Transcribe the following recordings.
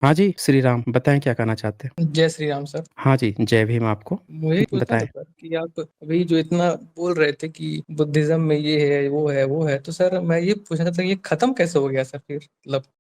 हाँ जी, श्री राम, बताएँ क्या कहना चाहते हैं? जय श्री राम सर। हाँ जी, जय भीम आपको। मुझे पूछना था बताएँ। सर कि आप अभी जो इतना बोल रहे थे कि बुद्धिज्म में ये है, वो है, तो सर मैं ये पूछना था ये खत्म कैसे हो गया सर फिर?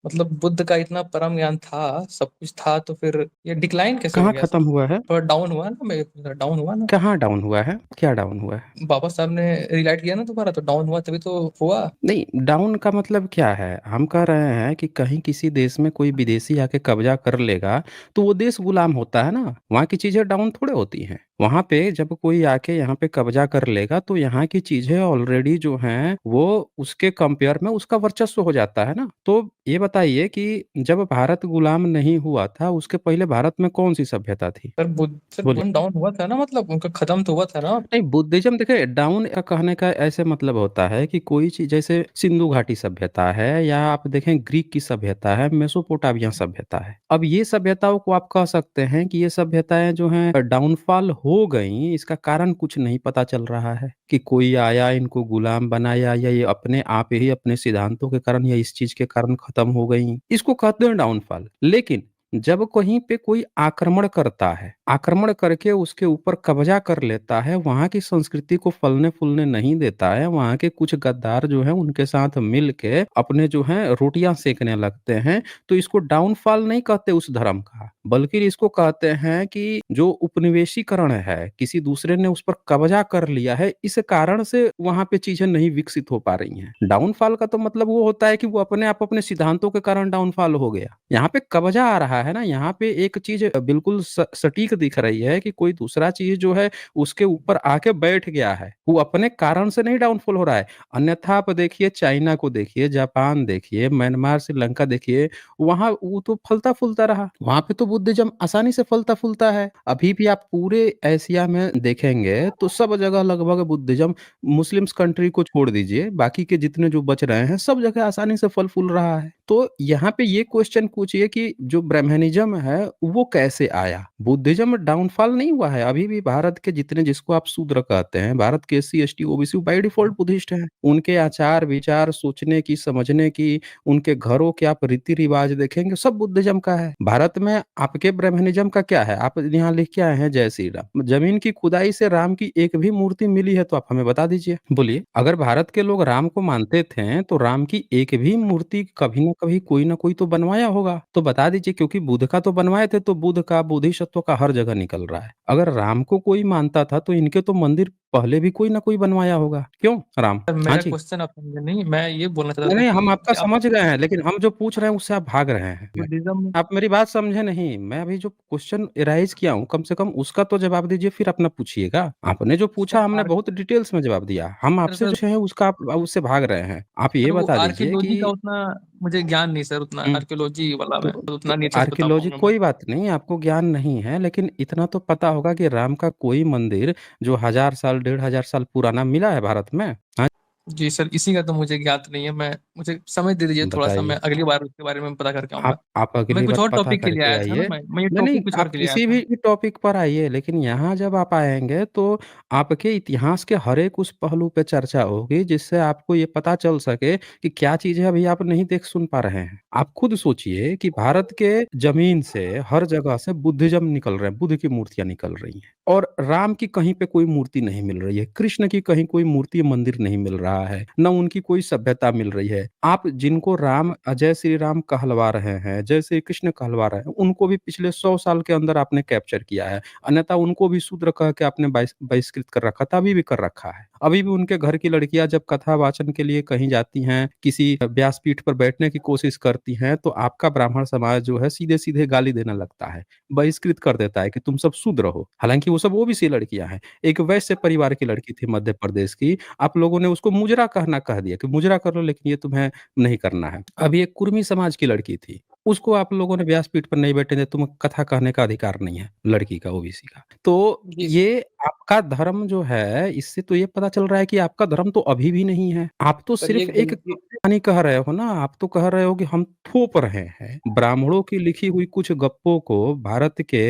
मतलब बुद्ध का इतना परम ज्ञान था, सब कुछ था, तो फिर ये डिक्लाइन कैसे हो कहाँ गया सर? खत्म हुआ है? थोड़ा डाउन हुआ ना, मैं पूछ रहा डाउन हुआ ना? कहाँ डाउन हुआ है? क्या डाउन हुआ है? बाबा साहब ने रिलाइट किया ना दोबारा, तो डाउन हुआ तभी तो हुआ। नहीं, डाउन का मतलब क्या है? हम कह रहे हैं कि कहीं किसी देश में कोई विदेशी आके कब्ज़ा कर लेगा, तो वो देश गुलाम होता है ना, वहाँ की चीज़ें डाउन थोड़े होती हैं। वहाँ पे जब कोई आके यहाँ पे कब्ज़ा कर लेगा, तो यहाँ की चीज़ें ऑलरेडी जो हैं, वो उसके कंपेयर में उसका वर्चस्व हो जाता है ना। तो ये बताइए कि जब भारत गुलाम नहीं हुआ था, उसके पहले भारत में कौन-सी सभ्यता थी? सर बोलिए। बुद्ध डाउन हुआ था ना, मतलब उनका खत्म तो हुआ था ना। नहीं, बुद्धिज़्म देखिए डाउन का कहने का ऐसे मतलब होता है कि कोई चीज़ जैसे सिंधु घाटी सभ्यता है या आप देखें ग्रीक की सभ्यता है, मेसोपोटामिया सभ्यता है। अब ये सभ्यताओं को आप कह सकते हैं कि ये सभ्यताएँ जो हैं डाउनफॉल हो गईं, इसका कारण कुछ नहीं पता चल रहा है कि कोई आया, इनको गुलाम बनाया या ये अपने आप ही अपने सिद्धांतों के कारण या इस चीज़ के कारण खत्म हो गईं। इसको कहते हैं डाउनफॉल। लेकिन जब कहीं पे कोई आक्रमण करता है, आक्रमण करके उसके ऊपर कब्ज़ा कर लेता है, वहाँ की संस्कृति को फलने-फूलने नहीं देता है, वहाँ के कुछ गद्दार जो हैं उनके साथ मिल के अपने जो हैं रोटियाँ सेंकने लगते हैं, तो इसको डाउनफॉल नहीं कहते उस धर्म का, बल्कि इसको कहते हैं कि जो उपनिवेशीकरण है, किसी दूसरे ने उस पर कब्ज़ा कर लिया है, इस कारण से वहाँ पे चीज़ें नहीं विकसित हो पा रही हैं। डाउनफॉल का तो मतलब वो होता है कि वो अपने आप अपने सिद्धांतों के कारण डाउनफॉल हो गया। यहाँ पे कब्ज़ा आ रहा है ना, यहाँ पे एक चीज़ बिल्कुल सटीक दिख रही है कि कोई दूसरा चीज़ जो है उसके ऊपर आके बैठ गया है। वो अपने कारण से नहीं डाउनफॉल हो रहा है। अन्यथा आप देखिए चाइना को देखिए, जापान देखिए, म्यांमार, श्रीलंका देखिए, वहाँ वो तो फलता-फूलता रहा। वहाँ पे तो बुद्धिज़्म आसानी से फलता-फूलता है। अभी भी आप पूरे एशिया में देखेंगे तो सब जगह लगभग बुद्धिज़्म मुस्लिम्स कंट्री को छोड़ दीजिए, बाकी के जितने जो बच रहे हैं, सब जगह आसानी से फल-फूल रहा है। तो यहाँ पे ये क्वेश्चन पूछिए कि जो ब्राह्मणिज़्म है, वो कैसे आया? बुद्धिज़्म डाउनफॉल नहीं हुआ है, अभी भी भारत के जितने जिसको आप शूद्र कहते हैं, भारत के SC, ST, OBC by default Buddhist हैं। उनके आचार-विचार, सोचने की, समझने की, उनके घरों के आप रीति-रिवाज देखेंगे, सब बुद्धिज़्म का है। भारत में आपके ब्राह्मणिज़्म का क्या है? आप यहाँ लिख के आए हैं जय श्री राम। ज़मीन की खुदाई से राम की एक भी मूर्ति मिली है तो आप हमें बता दीजिए। बोलिए, अगर भारत के लोग राम को मानते थे, तो राम की एक भी मूर्ति कभी न कभी कोई न कोई तो बनवाया होगा। तो बता दीजिए क्योंकि बुद्ध का तो बनवाए थे तो बुद्ध का, बोधिसत्व का हर जगह निकल रहा है। अगर राम को कोई मानता था तो इनके तो मंदिर पहले भी कोई न कोई बनवाया होगा। क्यों राम? सर हाँ मेरा जी। क्वेश्चन आप समझे नहीं, मैं ये बोलना चाहता नहीं, था नहीं, हम कि आपका आप समझ गए हैं, लेकिन हम जो पूछ रहे हैं उससे आप भाग रहे हैं। बुद्धिज्म। आप मेरी बात समझे नहीं। मैं अभी जो क्वेश्चन एराइज़ किया हूँ, कम से कम उसका तो जवाब दीजिए, फिर अपना पूछिएगा। आपने जो पूछा सर हमने बहुत डिटेल्स में जवाब दिया। हम सर आपसे सर जो है उसका आप उससे भाग रहे हैं। आप ये सर वो बता दीजिए आर्कियोलॉजी का कि उतना मुझे ज्ञान नहीं सर, उतना हुँ। आर्कियोलॉजी वाला तो मैं उतना नहीं अच्छे से बता आर्कियोलॉजी पाऊंगा मैं। कोई बात नहीं, आपको ज्ञान नहीं है, लेकिन इतना तो पता होगा कि राम का कोई मंदिर जो 1000 साल, 1500 साल पुराना मिला है भारत में? हाँ, जी सर, इसी का तो मुझे ज्ञात नहीं है। मैं मुझे समय दे दीजिए थोड़ा सा, मैं बताइए। अगली बार उसके बारे में पता करके आऊंगा। आप मैं अगली कुछ बार और पता टॉपिक के लिए करके आया था ना, आइए। मैं ये नहीं, नहीं, टॉपिक कुछ और आप के लिए आया किसी था। भी टॉपिक पर आइए, लेकिन यहाँ जब आप आएँगे तो आपके इतिहास के हर एक उस पहलू पे चर्चा होगी, जिससे आपको ये पता चल सके कि क्या चीज़ें अभी आप नहीं देख सुन पा रहे हैं। आप खुद सोचिए कि भारत के ज़मीन से हर जगह से बुद्धिज़्म निकल रहे हैं, बुद्ध की मूर्तियाँ निकल रही हैं और राम की कहीं पे कोई मूर्ति नहीं मिल रही है, कृष्ण की कहीं कोई मूर्ति मंदिर नहीं मिल रहा है, ना उनकी कोई सभ्यता मिल रही है। आप जिनको राम जय श्री राम कहलवा रहे हैं, जय श्री कृष्ण कहलवा रहे हैं, उनको भी पिछले 100 साल के अंदर आपने कैप्चर किया है। अन्यथा उनको भी शूद्र कह के आपने बहिष्कृत कर रखा था, अभी भी कर रखा है। अभी भी उनके घर की लड़कियाँ जब कथा वाचन के लिए कहीं जाती हैं, किसी व्यासपीठ पर बैठने की कोशिश करती हैं, तो आपका ब्राह्मण समाज जो है सीधे-सीधे गाली देने लगता है, बहिष्कृत कर देता है कि तुम सब शूद्र हो। हालाँकि वो सब ओबीसी लड़कियाँ हैं। एक वैश्य परिवार की लड़की थी मध्य प्रदेश की, आप लोगों ने उसको मुजरा कहना कह दिया कि मुजरा कर लो लेकिन ये तुम्हें नहीं करना है। अभी एक कुर्मी समाज की लड़की थी, उसको आप लोगों ने व्यासपीठ पर नहीं बैठने दिया, तुम्हें कथा कहने का अधिकार नहीं है, लड़की का, ओबीसी का। तो जी सर। ये आपका धर्म जो है, इससे तो ये पता चल रहा है कि आपका धर्म तो अभी भी नहीं है। आप तो सर ये सिर्फ़ एक गलती। कहानी कह रहे हो ना, आप तो कह रहे हो कि हम थोप रहे हैं। ब्राह्मणों की लिखी हुई कुछ गप्पों को भारत के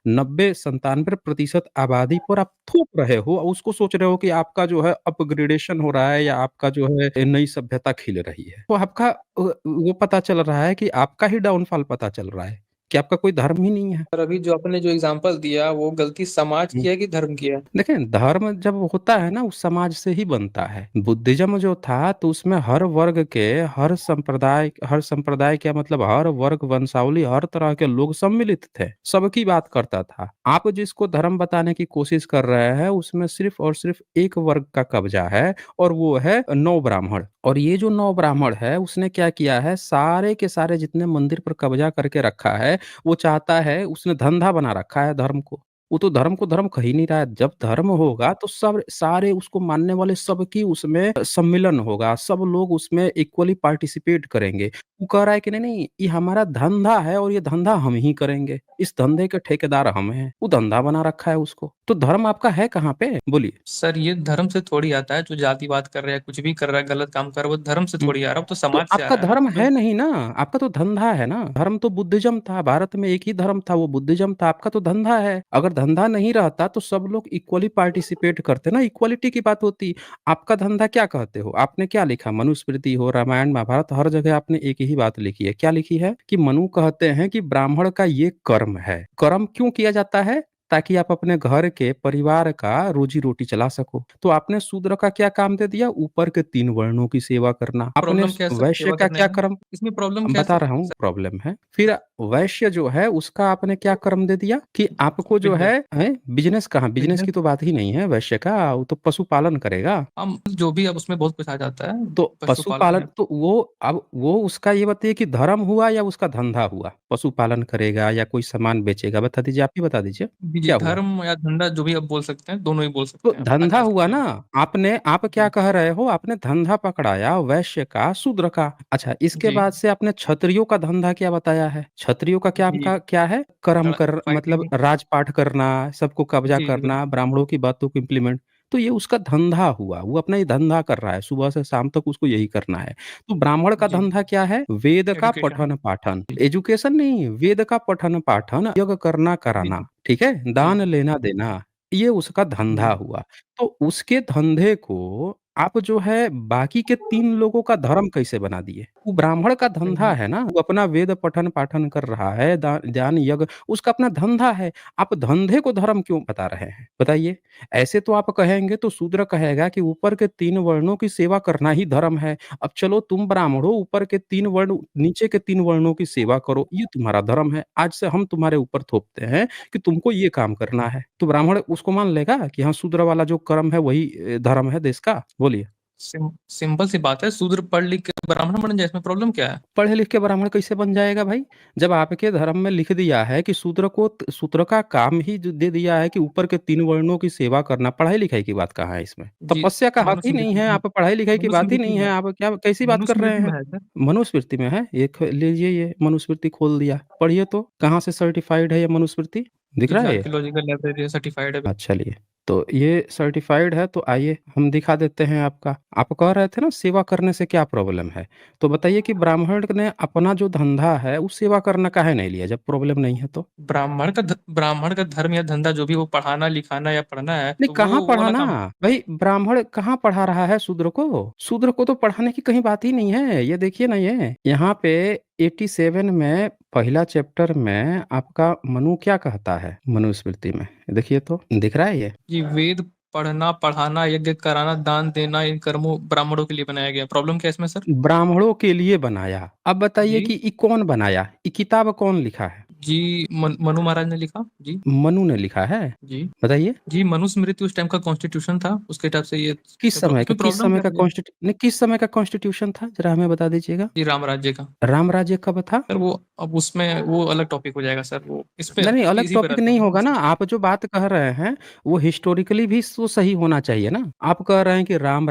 90-97% आबादी पर आप थोप रहे हो और उसको सोच रहे हो कि आपका जो है अपग्रेडेशन हो रहा है या आपका जो है नई सभ्यता खिल रही है। तो आपका वो पता चल रहा है कि आपका ही डाउनफॉल पता चल रहा है। कि आपका कोई धर्म ही नहीं है। पर अभी जो आपने जो एग्जांपल दिया, वो गलती समाज हुँ। की है कि धर्म की है? देखें, धर्म जब होता है ना, उस समाज से ही बनता है। बुद्धिज़्म जो था तो उसमें हर वर्ग के, हर संप्रदाय क्या मतलब हर वर्ग, वंशावली, हर तरह के लोग सम्मिलित थे, सबकी बात करता था। आप जिसको धर्म बताने की कोशिश कर रहे हैं, उसमें सिर्फ़ और सिर्फ़ एक वर्ग का कब्ज़ा है और वो है नौ ब्राह्मण। और ये जो नौ ब्राह्मण है, उसने क्या किया है, सारे के सारे जितने मंदिर पर कब्ज़ा करके रखा है, वो चाहता है, उसने धंधा बना रखा है धर्म को। वो तो धर्म को धर्म कह ही नहीं रहा है। जब धर्म होगा तो सब सारे उसको मानने वाले सबकी उसमें सम्मिलन होगा, सब लोग उसमें इक्वली पार्टिसिपेट करेंगे। वो कह रहा है कि नहीं-नहीं, ये हमारा धंधा है और ये धंधा हम ही करेंगे। इस धंधे के ठेकेदार हम हैं। वो धंधा बना रखा है उसको। तो धर्म आपका है कहाँ पे? बोलिए। सर ये धर्म से थोड़ी आता है, जो जातिवाद कर रहा है, कुछ भी कर रहा है, गलत काम कर रहा है, वो धर्म से हुँ। थोड़ी आ रहा है, वो तो तो समाज से आ आपका रहा है ना। धर्म मैं है नहीं ना, आपका तो धंधा है ना। धर्म तो बुद्धिज़्म था, भारत में एक ही धर्म था, वो बुद्धिज़्म था, आपका तो धंधा है। अगर धंधा नहीं रहता तो सब लोग इक्वली पार्टिसिपेट करते ना, इक्वालिटी की बात होती। आपका धंधा क्या कहते हो? आपने क्या लिखा? मनुस्मृति हो, रामायण, महाभारत, हर जगह आपने एक ही बात लिखी है। क्या लिखी है? कि मनु कहते हैं कि ब्राह्मण का ये कर्म है। कर्म क्यों किया जाता है? ताकि आप अपने घर के, परिवार का रोजी-रोटी चला सको। तो आपने शूद्र का क्या काम दे दिया? ऊपर के 3 वर्णों की सेवा करना। आपने प्रॉब्लम क्या है सर वैश्य सेवा का करने क्या में? कर्म? इसमें प्रॉब्लम क्या है बता सर? रहा हूँ प्रॉब्लम है। फिर वैश्य जो है उसका आपने क्या कर्म दे दिया कि आपको जो बिजनेस। है बिज़नेस कहाँ? Business business. की तो बात ही नहीं है वैश्य का, वो तो पशुपालन करेगा। हम जो भी, अब उसमें बहुत कुछ आ जाता है। तो पशुपालन पशुपालन है। तो वो अब वो उसका ये बताइए कि धर्म हुआ या उसका धंधा हुआ? पशुपालन करेगा या कोई सामान बेचेगा, बता दीजिए, आप ही बता दीजिए, जी जी, क्या हुआ? धर्म या धंधा जो भी आप बोल सकते हैं, दोनों ही बोल तो सकते हैं, धंधा आजा हुआ सकते ना, हैं। आप क्या जी कह रहे हो? आपने धंधा पकड़ाया वैश्य का, शूद्र का। अच्छा, इसके जी बाद से आपने क्षत्रियों का धंधा क्या बताया है? क्षत्रियों का क्या जी। का क्या है? कर्म लड़ा कर मतलब फाइटिंग। राजपाट करना, सबको कब्ज़ा जी जी करना, बिल्कुल। ब्राह्मणों की बातों को इम्प्लीमेंट। तो ये उसका धंधा हुआ, वो अपना ये धंधा कर रहा है, सुबह से शाम तक उसको यही करना है। तो ब्राह्मण का जी। धंधा क्या है? वेद का एडुकेशन। पठन-पाठन, जी एजुकेशन नहीं, वेद का पठन-पाठन, यज्ञ करना जी कराना, जी ठीक है? जी दान लेना-देना, ये उसका धंधा जी हुआ। तो उसके धंधे को आप जो है बाकी के 3 लोगों का धर्म कैसे बना दिए? वो ब्राह्मण का धंधा जी। है ना, वो अपना वेद पठन-पाठन कर रहा है, ज्ञान यज्ञ उसका अपना धंधा है। आप धंधे को धर्म क्यों बता रहे हैं? बताइए। ऐसे तो आप कहेंगे तो शूद्र कहेगा कि ऊपर के 3 वर्णों की सेवा करना ही धर्म है। अब चलो तुम ब्राह्मणों ऊपर के 3 वर्ण नीचे के 3 वर्णों की सेवा करो, ये तुम्हारा धर्म है। आज से हम तुम्हारे ऊपर थोपते हैं कि तुमको ये काम करना है। तो ब्राह्मण उसको मान लेगा कि हाँ, शूद्र वाला जो कर्म है वही धर्म है देश का? बोलिए। सिंपल सी बात है, शूद्र पढ़ लिख के ब्राह्मण बन जाए, इसमें प्रॉब्लम क्या है? पढ़े लिख के ब्राह्मण कैसे बन जाएगा भाई? जब आपके धर्म में लिख दिया है कि शूद्र का काम ही जो दे दिया है कि ऊपर के 3 वर्णों की सेवा करना, पढ़ाई-लिखाई की बात कहाँ है इसमें? जी। तपस्या का हक ही नहीं मनुस्मृति है, आप पढ़ाई-लिखाई की बात ही मनुस्मृति नहीं है, में आप क्या कैसी बात कर रहे मनुस्मृति हैं? में है सर। मनुस्मृति में है? ये लीजिए ये मनुस्मृति खोल दिया, पढ़िए तो, कहाँ से सर्टिफ़ाइड है ये मनुस्मृति? दिख जी रहा जी, है ये? आर्कियोलॉजिकल लाइब्रेरी सर्टिफाइड है। चलिए, तो ये सर्टिफ़ाइड है तो आइए हम दिखा देते हैं आपका। आप कह रहे थे ना सेवा करने से क्या प्रॉब्लम है? तो बताइए कि ब्राह्मण ने अपना जो धंधा है, वो सेवा करना काहे नहीं लिया जब प्रॉब्लम नहीं है तो? ब्राह्मण का धर्म या धंधा जो भी, वो पढ़ाना लिखाना या पढ़ना है, नहीं तो कहाँ वो वाला पढ़ाना? काम। भई ब्राह्मण कहाँ पढ़ा रहा है शूद्र को? शूद्र को तो पढ़ाने की कहीं बात ही नहीं है। ये देखिए ना ये, यहाँ पे 87 में पहला चैप्टर में आपका मनु क्या कहता है मनुस्मृति में? देखिए तो, दिख रहा है ये? जी, वेद पढ़ना, पढ़ाना, यज्ञ कराना, दान देना, इन कर्मों ब्राह्मणों के लिए बनाया गया। प्रॉब्लम क्या है इसमें सर? ब्राह्मणों के लिए बनाया। अब बताइए जी कि ये कौन बनाया? ये किताब कौन लिखा है? जी। मनु महाराज ने लिखा जी। मनु ने लिखा है? जी बताइए। जी। मनुस्मृति उस टाइम का कॉन्स्टिट्यूशन था, उसके हिसाब से ये इसमें किस प्रॉब्लम समय क्या का है जी? किस समय का कॉन्स्टिट्यूशन था? ज़रा हमें बता दीजिएगा। जी, राम राज्य का। राम राज्य कब था? सर वो, अब उसमें वो अलग टॉपिक हो जाएगा सर, वो इस पे नहीं, नहीं, अलग इसी पे टॉपिक रहता नहीं हूँ होगा बस। ना। आप जो बात कह रहे हैं, वो हिस्टोरिकली भी तो सही होना चाहिए ना। आप कह रहे हैं कि राम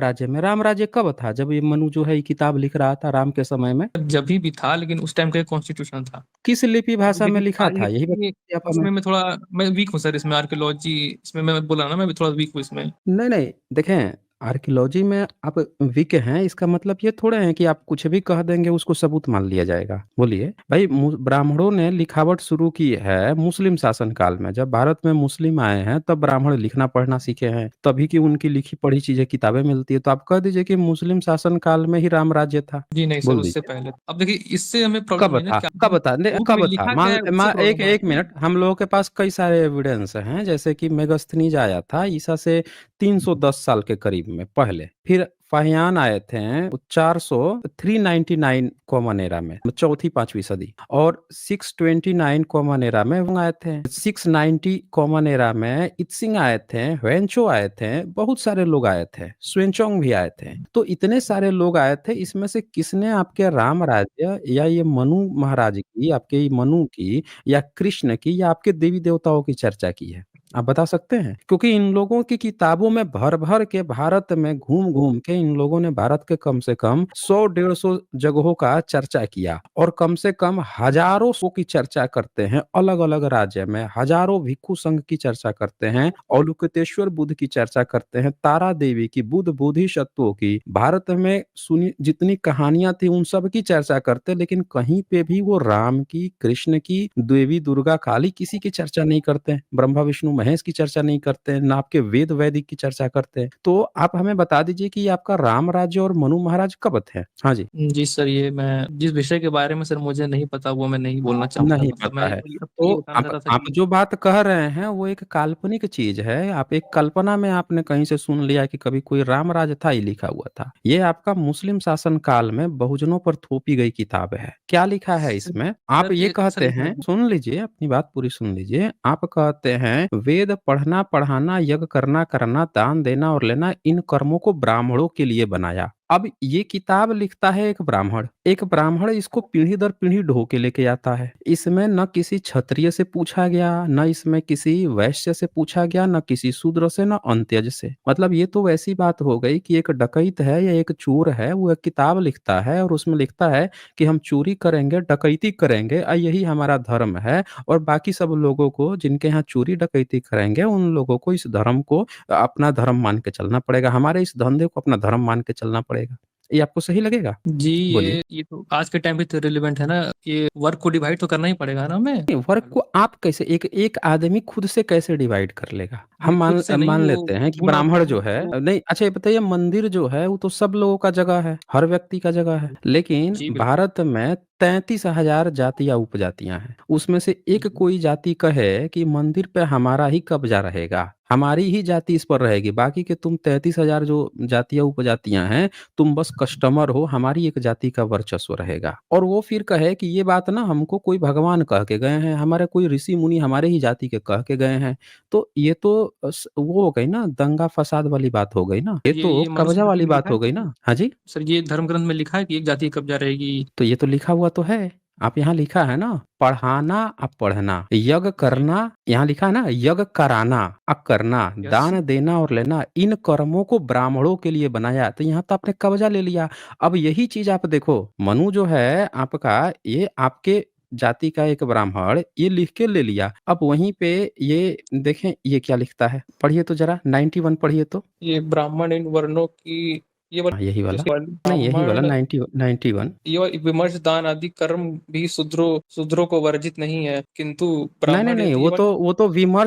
राज्य कब था? जब ये मनु जो है ये किताब लिख रहा था राम के समय में? जब भी था, लेकिन उस टाइम का कॉन्स्टिट्यूशन था। किस लिपि भाषा में लेकिन लिखा आज था? यही ये, बताइए आप हमें। इसमें मैं थोड़ा, मैं वीक हूँ सर, इसमें आर्कियोलॉजी, इसमें मैं बोला ना, मैं भी थोड़ा वीक हूँ इसमें। नहीं, नहीं, देखें आर्कियोलॉजी में आप वीक हैं, इसका मतलब ये थोड़े है कि आप कुछ भी कह देंगे उसको सबूत मान लिया जाएगा। बोलिए, भाई ब्राह्मणों ने लिखावट शुरू की है मुस्लिम शासन काल में, जब भारत में मुस्लिम आए हैं तब ब्राह्मण लिखना पढ़ना सीखे हैं, तभी की उनकी लिखी पढ़ी चीजें किताबें मिलती है। तो आप कह दीजिए कि मुस्लिम शासन काल में ही राम राज्य था, जी नहीं सर, बोल उससे दीजिए। पहले अब देखिए, इससे हमें प्रॉब्लम कब नहीं ना था? क्या कब था? बुक में कब था? लिखा क्या मान है, उससे मा एक प्रॉब्लम आ रही एक है। मिनट, हम लोगों के पास कई सारे एविडेंस हैं, जैसे कि मेगास्थनीज आया था ईसा से 310 साल के करीब में पहले। फिर फाहियान आए थे 400 399 कॉमन एरा में, चौथी पांचवी सदी। और 629 कॉमन एरा में वो आए थे। 690 कॉमन एरा में इत्सिंग आए थे, वेंचो आए थे, बहुत सारे लोग आए थे, स्वेंचोंग भी आए थे। तो इतने सारे लोग आए थे, इसमें से किसने आपके राम राज्य या ये मनु महाराज की, आपके ये मनु की या कृष्ण की या आपके देवी देवताओं की चर्चा की है? आप बता सकते हैं? क्योंकि इन लोगों की किताबों में भर भर के, भारत में घूम घूम के इन लोगों ने भारत के कम से कम 100-150 जगहों का चर्चा किया, और कम से कम हजारों सौ की चर्चा करते हैं। अलग अलग राज्य में हजारों भिक्षु संघ की चर्चा करते हैं, औलुकेतेश्वर बुद्ध की चर्चा करते हैं, तारा देवी की, बुद्ध बोधिसत्वों की, भारत में सुनी जितनी कहानियां थी उन सब की चर्चा करते। लेकिन कहीं पे भी वो राम की, कृष्ण की, देवी दुर्गा काली किसी की चर्चा नहीं करते, ब्रह्मा विष्णु महेश की चर्चा नहीं करते, ना आपके वेद वैदिक की चर्चा करते हैं। तो आप हमें बता दीजिए कि ये आपका राम राज्य और मनु महाराज कब थे? हाँ जी। जी सर, ये मैं जिस विषय के बारे में सर मुझे नहीं पता वो मैं नहीं बोलना चाहूंगा। नहीं मतलब पता मैं है। आपको तो ये बताना चाहता था आप कि जो बात कह रहे हैं वो एक काल्पनिक चीज़ है। आप एक कल्पना में आपने कहीं से सुन लिया कि कभी कोई राम राज्य था, ये लिखा हुआ था। ये आपका मुस्लिम शासन काल में बहुजनों पर थोपी गई किताब है। क्या लिखा है इसमें? आप सर ये ये कहते सर हैं, सुन लीजिए, अपनी बात पूरी सुन लीजिए। आप कहते हैं वेद पढ़ना, पढ़ाना, यज्ञ करना, करना, दान देना और लेना, इन कर्मों को ब्राह्मणों के लिए बनाया। अब ये किताब लिखता है एक ब्राह्मण, एक ब्राह्मण इसको पीढ़ी दर पीढ़ी ढो के लेके आता है। इसमें न किसी क्षत्रिय से पूछा गया, न इसमें किसी वैश्य से पूछा गया, न किसी शूद्र से, न अंत्यज से। मतलब ये तो वैसी बात हो गई कि एक डकैत है या एक चोर है, वो एक किताब लिखता है और उसमें लिखता है कि हम चोरी करेंगे, डकैती करेंगे, यही हमारा धर्म है। और बाकी सब लोगों को, जिनके यहाँ चोरी डकैती करेंगे, उन लोगों को इस धर्म को अपना धर्म मान के चलना पड़ेगा, हमारे इस धंधे को अपना धर्म मान के चलना पड़ेगा। ये आपको सही लगेगा? जी, बोलिए। ये तो आज के टाइम पे तो रिलेवेंट है ना। ये वर्क को डिवाइड तो करना ही पड़ेगा ना हमें। नहीं, वर्क को आप कैसे, एक एक आदमी खुद से कैसे डिवाइड कर लेगा? हम नहीं, खुद मान से नहीं, मान वो लेते हैं कि गुण और ब्राह्मण जो कर्म है, को। नहीं, अच्छा ये बताइए, मंदिर जो है वो तो सब लोगों का जगह है, हर व्यक्ति का जगह है। लेकिन जी बिल्कुल। भारत में 33,000 जातियां उपजातियां हैं। उसमें से एक कोई जाति कहे कि मंदिर पे हमारा ही कब्जा रहेगा, हमारी ही जाति इस पर रहेगी, बाकी के तुम 33,000 जो जातियां उपजातियां हैं, तुम बस कस्टमर हो, हमारी एक जाति का वर्चस्व रहेगा। और वो फिर कहे कि ये बात ना हमको कोई भगवान कह के गए हैं, हमारे कोई ऋषि मुनि हमारे ही जाति के कह के गए हैं। तो ये तो वो हो गई ना, दंगा फसाद वाली बात हो गई ना, ये तो ये कब्जा मनुस्मृति वाली में बात लिखा है हो गई कि ना। हाँ जी। सर, ये धर्म ग्रंथ में लिखा है कि एक जाति का कब्जा रहेगी। तो ये तो लिखा हुआ तो है। आप यहाँ लिखा है ना, पढ़ाना और पढ़ना, यज्ञ जी। करना, यहाँ लिखा है ना, यज्ञ कराना और करना, यस। दान देना और लेना, इन कर्मों को ब्राह्मणों के लिए बनाया। तो यहाँ तो आपने कब्जा ले लिया। अब यही चीज आप देखो, मनु जो है आपका, ये आपके जाति का एक ब्राह्मण ये लिख के ले लिया। अब वहीं पे ये देखें, ये क्या लिखता है, पढ़िए तो जरा 91 पढ़िए तो। ये ब्राह्मण इन वर्णों की, ये हाँ, यही वाला। किसकी वाली नहीं, यही वाला ब्राह्मण, 91। ये वाली विमर्श दान आदि कर्म भी शूद्रों को वर्जित नहीं है, किंतु नहीं नहीं ब्राह्मण नहीं, यदि ये वाली।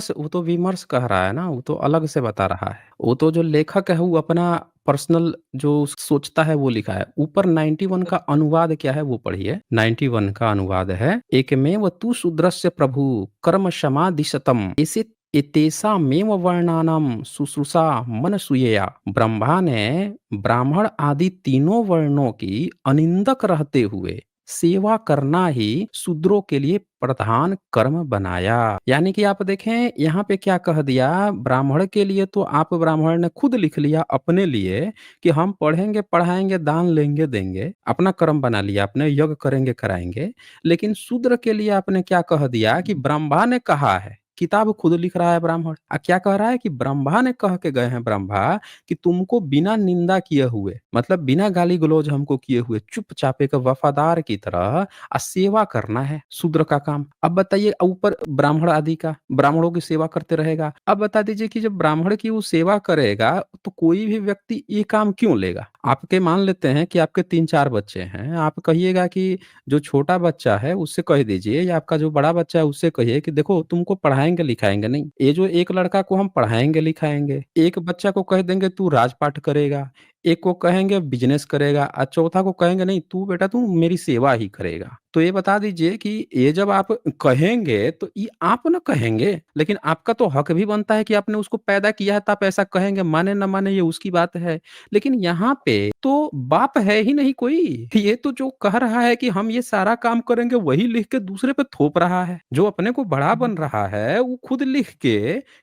वो तो विमर्श कह रहा है ना, वो तो अलग से बता रहा है। वो तो जो लेखक है वो अपना पर्सनल जो सोचता है वो लिखा है। ऊपर 91 का अनुवाद क्या है वो पढ़िए। 91 का अनुवाद है, एकमेव तु शूद्रस्य प्रभु कर्म क्षमादिशतम इसे एतेषामेव वर्णानाम शुश्रूषा मनसूयया। ब्रह्मा ने ब्राह्मण आदि तीनों वर्णों की अनिंदक रहते हुए सेवा करना ही शूद्रों के लिए प्रधान कर्म बनाया। यानी कि आप देखें यहाँ पे क्या कह दिया, ब्राह्मण के लिए तो आप ब्राह्मण ने खुद लिख लिया अपने लिए कि हम पढ़ेंगे, पढ़ाएंगे, दान लेंगे, देंगे, अपना कर्म बना लिया, अपने यज्ञ करेंगे, कराएंगे। लेकिन शूद्र के लिए आपने क्या कह दिया कि ब्रह्मा ने कहा है किताब खुद लिख रहा है ब्राह्मण। क्या कह रहा है कि ब्रह्मा ने कह के गए हैं ब्रह्मा कि तुमको बिना निंदा किए हुए मतलब बिना गाली-गलौज हमको किए हुए चुपचाप एक वफ़ादार की तरह सेवा करना है, शूद्र का काम। अब बताइए ऊपर ब्राह्मण आदि का, ब्राह्मणों की सेवा करते रहेगा। अब बता दीजिए कि जब ब्राह्मण की वो सेवा करेगा, तो कोई भी व्यक्ति ये काम क्यों लेगा? आपके मान लेते हैं कि आपके 3-4 बच्चे हैं, आप कहिएगा कि जो छोटा बच्चा है उससे कह दीजिए या आपका जो बड़ा बच्चा है उससे कहिए कि देखो तुमको पढ़ाएँगे-लिखाएँगे नहीं। ये जो एक लड़का को हम पढ़ाएँगे-लिखाएँगे, एक बच्चा को कह देंगे तू राजपाट करेगा, एक को कहेंगे बिज़नेस करेगा चौथा को कहेंगे नहीं तू बेटा तू मेरी सेवा ही करेगा। तो ये बता दीजिए कि ये जब आप कहेंगे तो ये आप ना कहेंगे, लेकिन आपका तो हक भी बनता है कि आपने उसको पैदा किया है तो आप ऐसा कहेंगे, माने ना माने ये उसकी बात है। लेकिन यहाँ पे तो बाप है ही नहीं कोई। ये तो जो कह रहा है कि हम ये सारा काम करेंगे वही लिख के दूसरे पे थोप रहा है। जो अपने को बड़ा बन रहा है वो खुद लिख के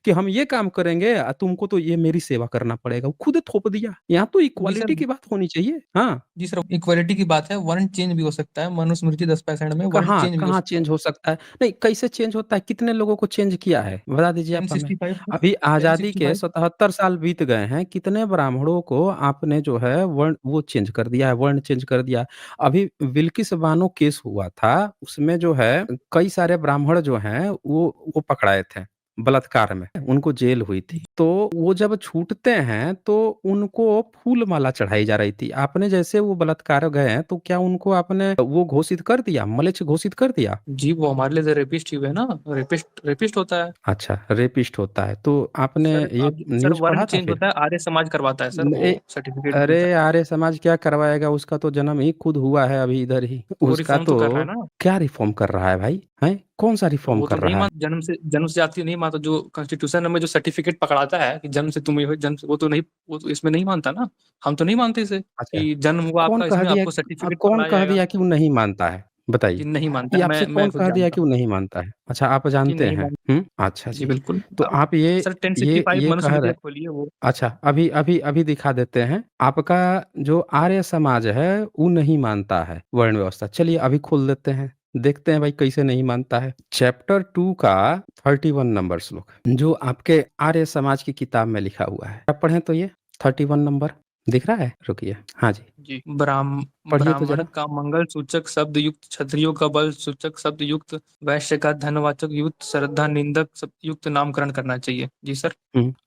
कि हम ये काम करेंगे तुमको तो ये मेरी सेवा करना पड़ेगा, वो खुद थोप दिया। यहाँ तो जी सर। इक्वालिटी की बात होनी चाहिए। हाँ। जी सर, इक्वालिटी की बात है, वर्ण चेंज भी हो सकता है, मनुस्मृति 10% में वर्ण कहाँ, चेंज भी हो कहाँ सकता चेंज है। हो सकता है? नहीं, कैसे चेंज होता है? कितने लोगों को चेंज किया है? बता दीजिए आप हमें। 1065 में, अभी आज़ादी के 1065। 77 साल बीत गए हैं, कितने ब्राह्मणों को आपने जो है वर्ण वो चेंज कर दिया है, वर्ण चेंज कर दिया। अभी बिल्किस बानो केस हुआ था, उसमें जो है कई सारे ब्राह्मण जो हैं वो पकड़ाए थे, बलात्कार में, उनको जेल हुई थी। तो वो जब छूटते हैं, तो उनको फूल माला चढ़ाई जा रही थी। आपने जैसे वो बलात्कार गए हैं, तो क्या उनको आपने वो घोषित कर दिया, म्लेच्छ घोषित कर दिया? जी, वो हमारे लिए तो रेपिस्ट ही हुए ना, रेपिस्ट रेपिस्ट होता है। अच्छा, रेपिस्ट होता है। तो आपने सर ये अब सर न्यूज़ वर्ण पढ़ा था चेंज फिर? होता है, आर्य समाज करवाता है सर, न ए वो सर्टिफिकेट अरे! मिलता है। आर्य समाज क्या करवाएगा? उसका तो जन्म ही खुद हुआ है अभी इधर ही। तो वो उसका रिफॉर्म तो तो कर रहा है ना। क्या रिफ़ॉर्म कर रहा है भाई? हैं? कौन-सा तो रिफ़ॉर्म वो तो कर नहीं रहा है? मान, जन्म से जाति नहीं मानता, जो कॉन्स्टिट्यूशन में जो सर्टिफिकेट पकड़ाता है कि जन्म से तुम ये हो, जन्म से, वो तो नहीं, वो तो इसमें नहीं मानता ना। हम तो नहीं मानते इसे अच्छा। कि जन्म हुआ आपका, इसमें आपको सर्टिफिकेट कौन पकड़ाया कह जाएगा। दिया कि वो नहीं मानता है? जी बताइए। नहीं मानता ये है, आपसे मैं कौन खुद कह दिया जानता कि हूँ। वो नहीं मानता है? अच्छा, आप जी जानते नहीं हैं। मानता। अच्छा जी जी। बिल्कुल। तो अब आप ये सर ये 1065 ये कह मनुस्मृति रहे आप खोलिए वो। अच्छा, अभी अभी अभी दिखा देते हैं। आपका जो आर्य समाज है, वो नहीं मानता है वर्ण व्यवस्था। चलिए अभी खोल देते हैं। देखते हैं भाई कैसे नहीं मानता है। चैप्टर 2 का 31 नंबर श्लोक, जो आपके आर्य समाज की किताब में लिखा हुआ है। आप पढ़ें तो ये 31 नंबर दिख रहा है? रुकिए। हाँ जी, जी, पढ़िए तो ब्राह्मण ज़रा। का मंगल सूचक शब्द युक्त, क्षत्रियो का बल सूचक शब्द युक्त, वैश्य का धनवाचक युक्त, श्रद्धा निंदक शब्द युक्त नामकरण करना चाहिए। जी सर।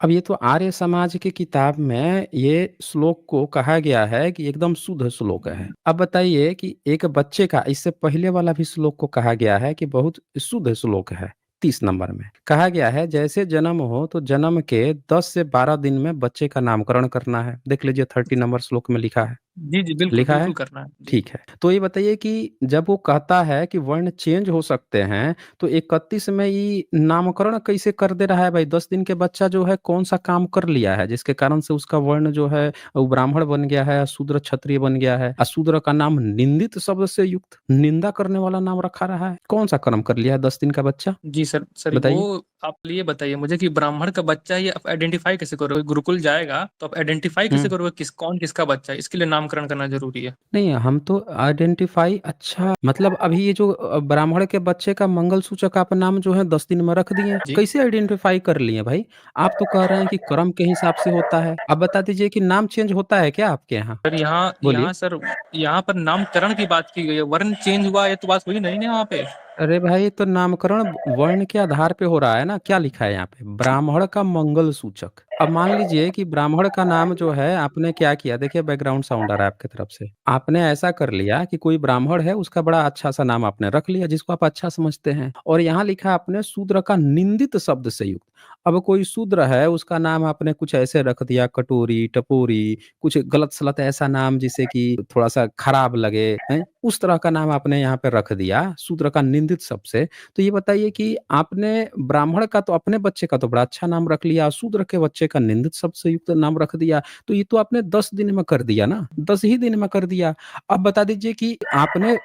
अब ये तो आर्य समाज की किताब में ये श्लोक को कहा गया है कि एकदम शुद्ध श्लोक है। अब बताइए कि एक बच्चे का इससे पहले वाला भी श्लोक को कहा गया है कि बहुत शुद्ध श्लोक है। 30 नंबर में कहा गया है जैसे जन्म हो तो जन्म के 10 से 12 दिन में बच्चे का नामकरण करना है। देख लीजिए 30 नंबर श्लोक में लिखा है। जी जी बिल्कुल लिखा है? बिल्कुल करना है जी। ठीक है। तो ये बताइए कि जब वो कहता है कि वर्ण चेंज हो सकते हैं, तो 31 में ये नामकरण कैसे कर दे रहा है भाई? 10 दिन के बच्चा जो है कौन-सा काम कर लिया है, जिसके कारण से उसका वर्ण जो है वो ब्राह्मण बन गया है, शूद्र क्षत्रिय बन गया है। शूद्र का नाम निंदित शब्द से युक्त, निंदा करने वाला नाम रखा रहा है। कौन-सा कर्म कर लिया है 10 दिन का बच्चा? जी सर, वो बताइए? आप ये बताइए मुझे कि ब्राह्मण का बच्चा, ये आप आइडेंटिफाई कैसे करोगे? गुरुकुल जाएगा तो आप आइडेंटिफाई कैसे हुँ। करोगे किस कौन किसका बच्चा है? इसके लिए नामकरण करना जरूरी है। नहीं, हम तो आइडेंटिफ़ाई अच्छा मतलब अभी ये जो ब्राह्मण के बच्चे का मंगलसूचक आप नाम जो है 10 दिन में रख दिए। जी कैसे आइडेंटिफ़ाई कर लिए भाई? आप तो कह रहे हैं कि कर्म के हिसाब से होता है। अब बता दीजिए कि नाम चेंज होता है क्या आपके यहाँ? सर, यहाँ बोलिए। यहाँ सर, यहाँ पर नामकरण की बात की गई है, वर्ण चेंज हुआ, ये तो बात हुई नहीं ना यहाँ पे। अरे भाई तो नामकरण वर्ण के आधार पे हो रहा है ना, क्या लिखा है यहाँ पे? ब्राह्मण का मंगल सूचक। अब मान लीजिए कि ब्राह्मण का नाम जो है आपने क्या किया, देखिए बैकग्राउंड साउंड आ रहा है आपकी तरफ से। आपने ऐसा कर लिया कि कोई ब्राह्मण है उसका बड़ा अच्छा-सा नाम आपने रख लिया जिसको आप अच्छा समझते हैं और यहाँ लिखा आपने शूद्र का निंदित शब्द से युक्त। अब कोई शूद्र है उसका नाम आपने कुछ ऐसे रख दिया कटोरी, टपोरी, कुछ गलत-सलत ऐसा नाम जिससे कि थोड़ा-सा खराब लगे, हैं? उस तरह का नाम आपने यहाँ पे रख दिया शूद्र का निंदित शब्द से। तो ये बताइए कि आपने ब्राह्मण का तो अपने बच्चे का तो बड़ा अच्छा नाम रख लिया, शूद्र के बच्चे बच्चे का निंदित शब्द से युक्त नाम रख दिया, तो ये तो आपने 10 दिन में कर दिया ना, 10 ही दिन में कर दिया। अब बता दीजिए कि आपने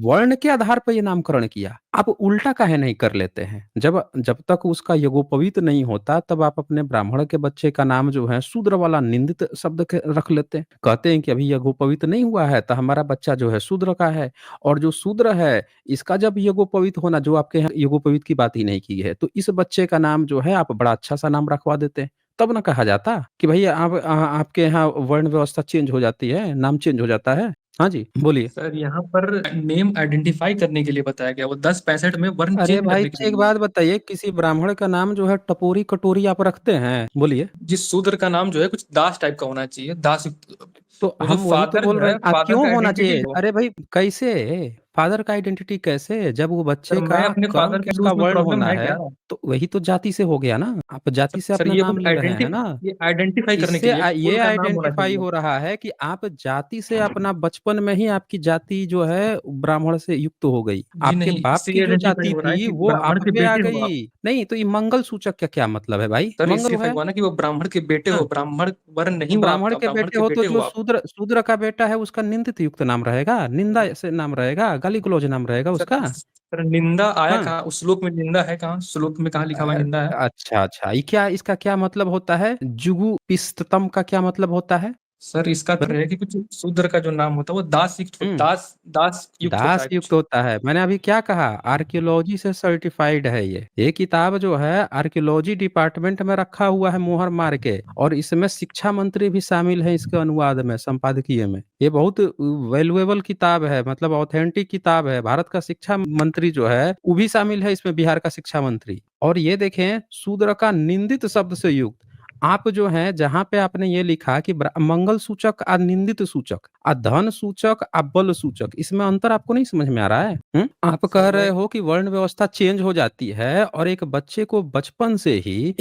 वर्ण के आधार पर ये नामकरण किया, आप उल्टा काहे नहीं कर लेते हैं? जब जब तक उसका यज्ञोपवीत नहीं होता, तब आप अपने ब्राह्मण के बच्चे का नाम जो है शूद्र वाला निंदित शब्द के रख लेते हैं। कहते हैं कि अभी यज्ञोपवीत नहीं हुआ है, तो हमारा बच्चा जो है शूद्र का है, और जो शूद्र है, इसका जब यज्ञोपवीत होना, जो आपके यहाँ यज्ञोपवीत की बात ही नहीं की है, तो इस बच्चे का नाम जो है आप बड़ा अच्छा-सा नाम रखवा देते हैं। तब ना कहा जाता कि भैया आपके यहाँ वर्ण व्यवस्था चेंज हो जाती है, नाम चेंज हो जाता है। हाँ जी, बोलिए। सर यहाँ पर नेम आइडेंटिफाई करने के लिए बताया गया, वो 10-65 में वर्ण अरे चेंज भाई, करने के तो एक लिए। बात बताइए, किसी ब्राह्मण का नाम जो है टपोरी कटोरी आप रखते हैं? बोलिए। जिस शूद्र का नाम जो है कुछ दास टाइप का होना चाहिए, दास युक्त। तो वो जो हम वही तो फादर बोल जो रहे है, हैं, फादर क्यों का होना आइडेंटिटी चाहिए? जो। अरे भाई, कैसे? फादर का आइडेंटिटी कैसे? जब वो सर बच्चे मैं का अपने कर्म फादर को लूँ, किसका उसमें वर्ण प्रॉब्लम होना है है, क्या? तो वही तो जाति से हो गया ना। आप जाति से सर अपना ये नाम कुछ ले रहे हैं ना। ये आइडेंटिफाई करने के इससे लिए ये कुल का नाम होना आइडेंटिफ़ाई चाहिए। हो रहा है कि आप जाति से अपना बचपन में ही आपकी जाति जो है ब्राह्मण से युक्त हो गई। जी आपके नहीं, बाप इससे की ये जो आइडेंटिफाई जाति हो रहा है थी कि वो ब्राह्मण आप के पे आ बेटे हो आप। गई। नहीं, तो ये मंगल सूचक का क्या मतलब है भाई? सर मंगल इससे है। इफेक्ट हुआ ना कि वो ब्राह्मण के बेटे हो, हाँ, ब्राह्मण वर्ण तो नहीं हुआ ब्राह्मण आपका, के ब्राह्मण बेटे के हो तो बेटे हो जो आप। शूद्र शूद्र का बेटा है उसका निंदित युक्त नाम रहेगा, निंदा से नाम रहेगा, गाली-गलौज नाम रहेगा सर उसका। सर निंदा आया हाँ। कहाँ? उस श्लोक में निंदा है कहाँ? श्लोक में कहाँ लिखा हुआ है निंदा है? अच्छा, अच्छा। ये क्या, इसका क्या मतलब होता है? जुगुप्सितम का क्या मतलब होता है? सर इसका तो बताइए। है कि कुछ शूद्र का जो नाम होता है वो हुँ। दास युक्त होता दास है युक्त कुछ। होता है। मैंने अभी क्या कहा? आर्कियोलॉजी से सर्टिफ़ाइड है ये। ये किताब जो है आर्कियोलॉजी डिपार्टमेंट में रखा हुआ है मुहर मार के, और इसमें शिक्षा मंत्री भी शामिल हैं इसके अनुवाद में, संपादकीय में। ये बहुत वैल्युएबल किताब है, मतलब ऑथेंटिक किताब है। भारत का शिक्षा मंत्री जो है, वो भी शामिल है इसमें, बिहार का शिक्षा मंत्री। और ये देखें, शूद्र का निंदित शब्द से युक्त। आप जो हैं, जहाँ पे आपने ये लिखा कि मंगल सूचक और निंदित सूचक और धन सूचक और बल सूचक, इसमें अंतर आपको नहीं समझ में आ रहा है? आप सर कह रहे मैं हो कि वर्ण व्यवस्था चेंज हो जाती है, और एक बच्चे को बचपन से ही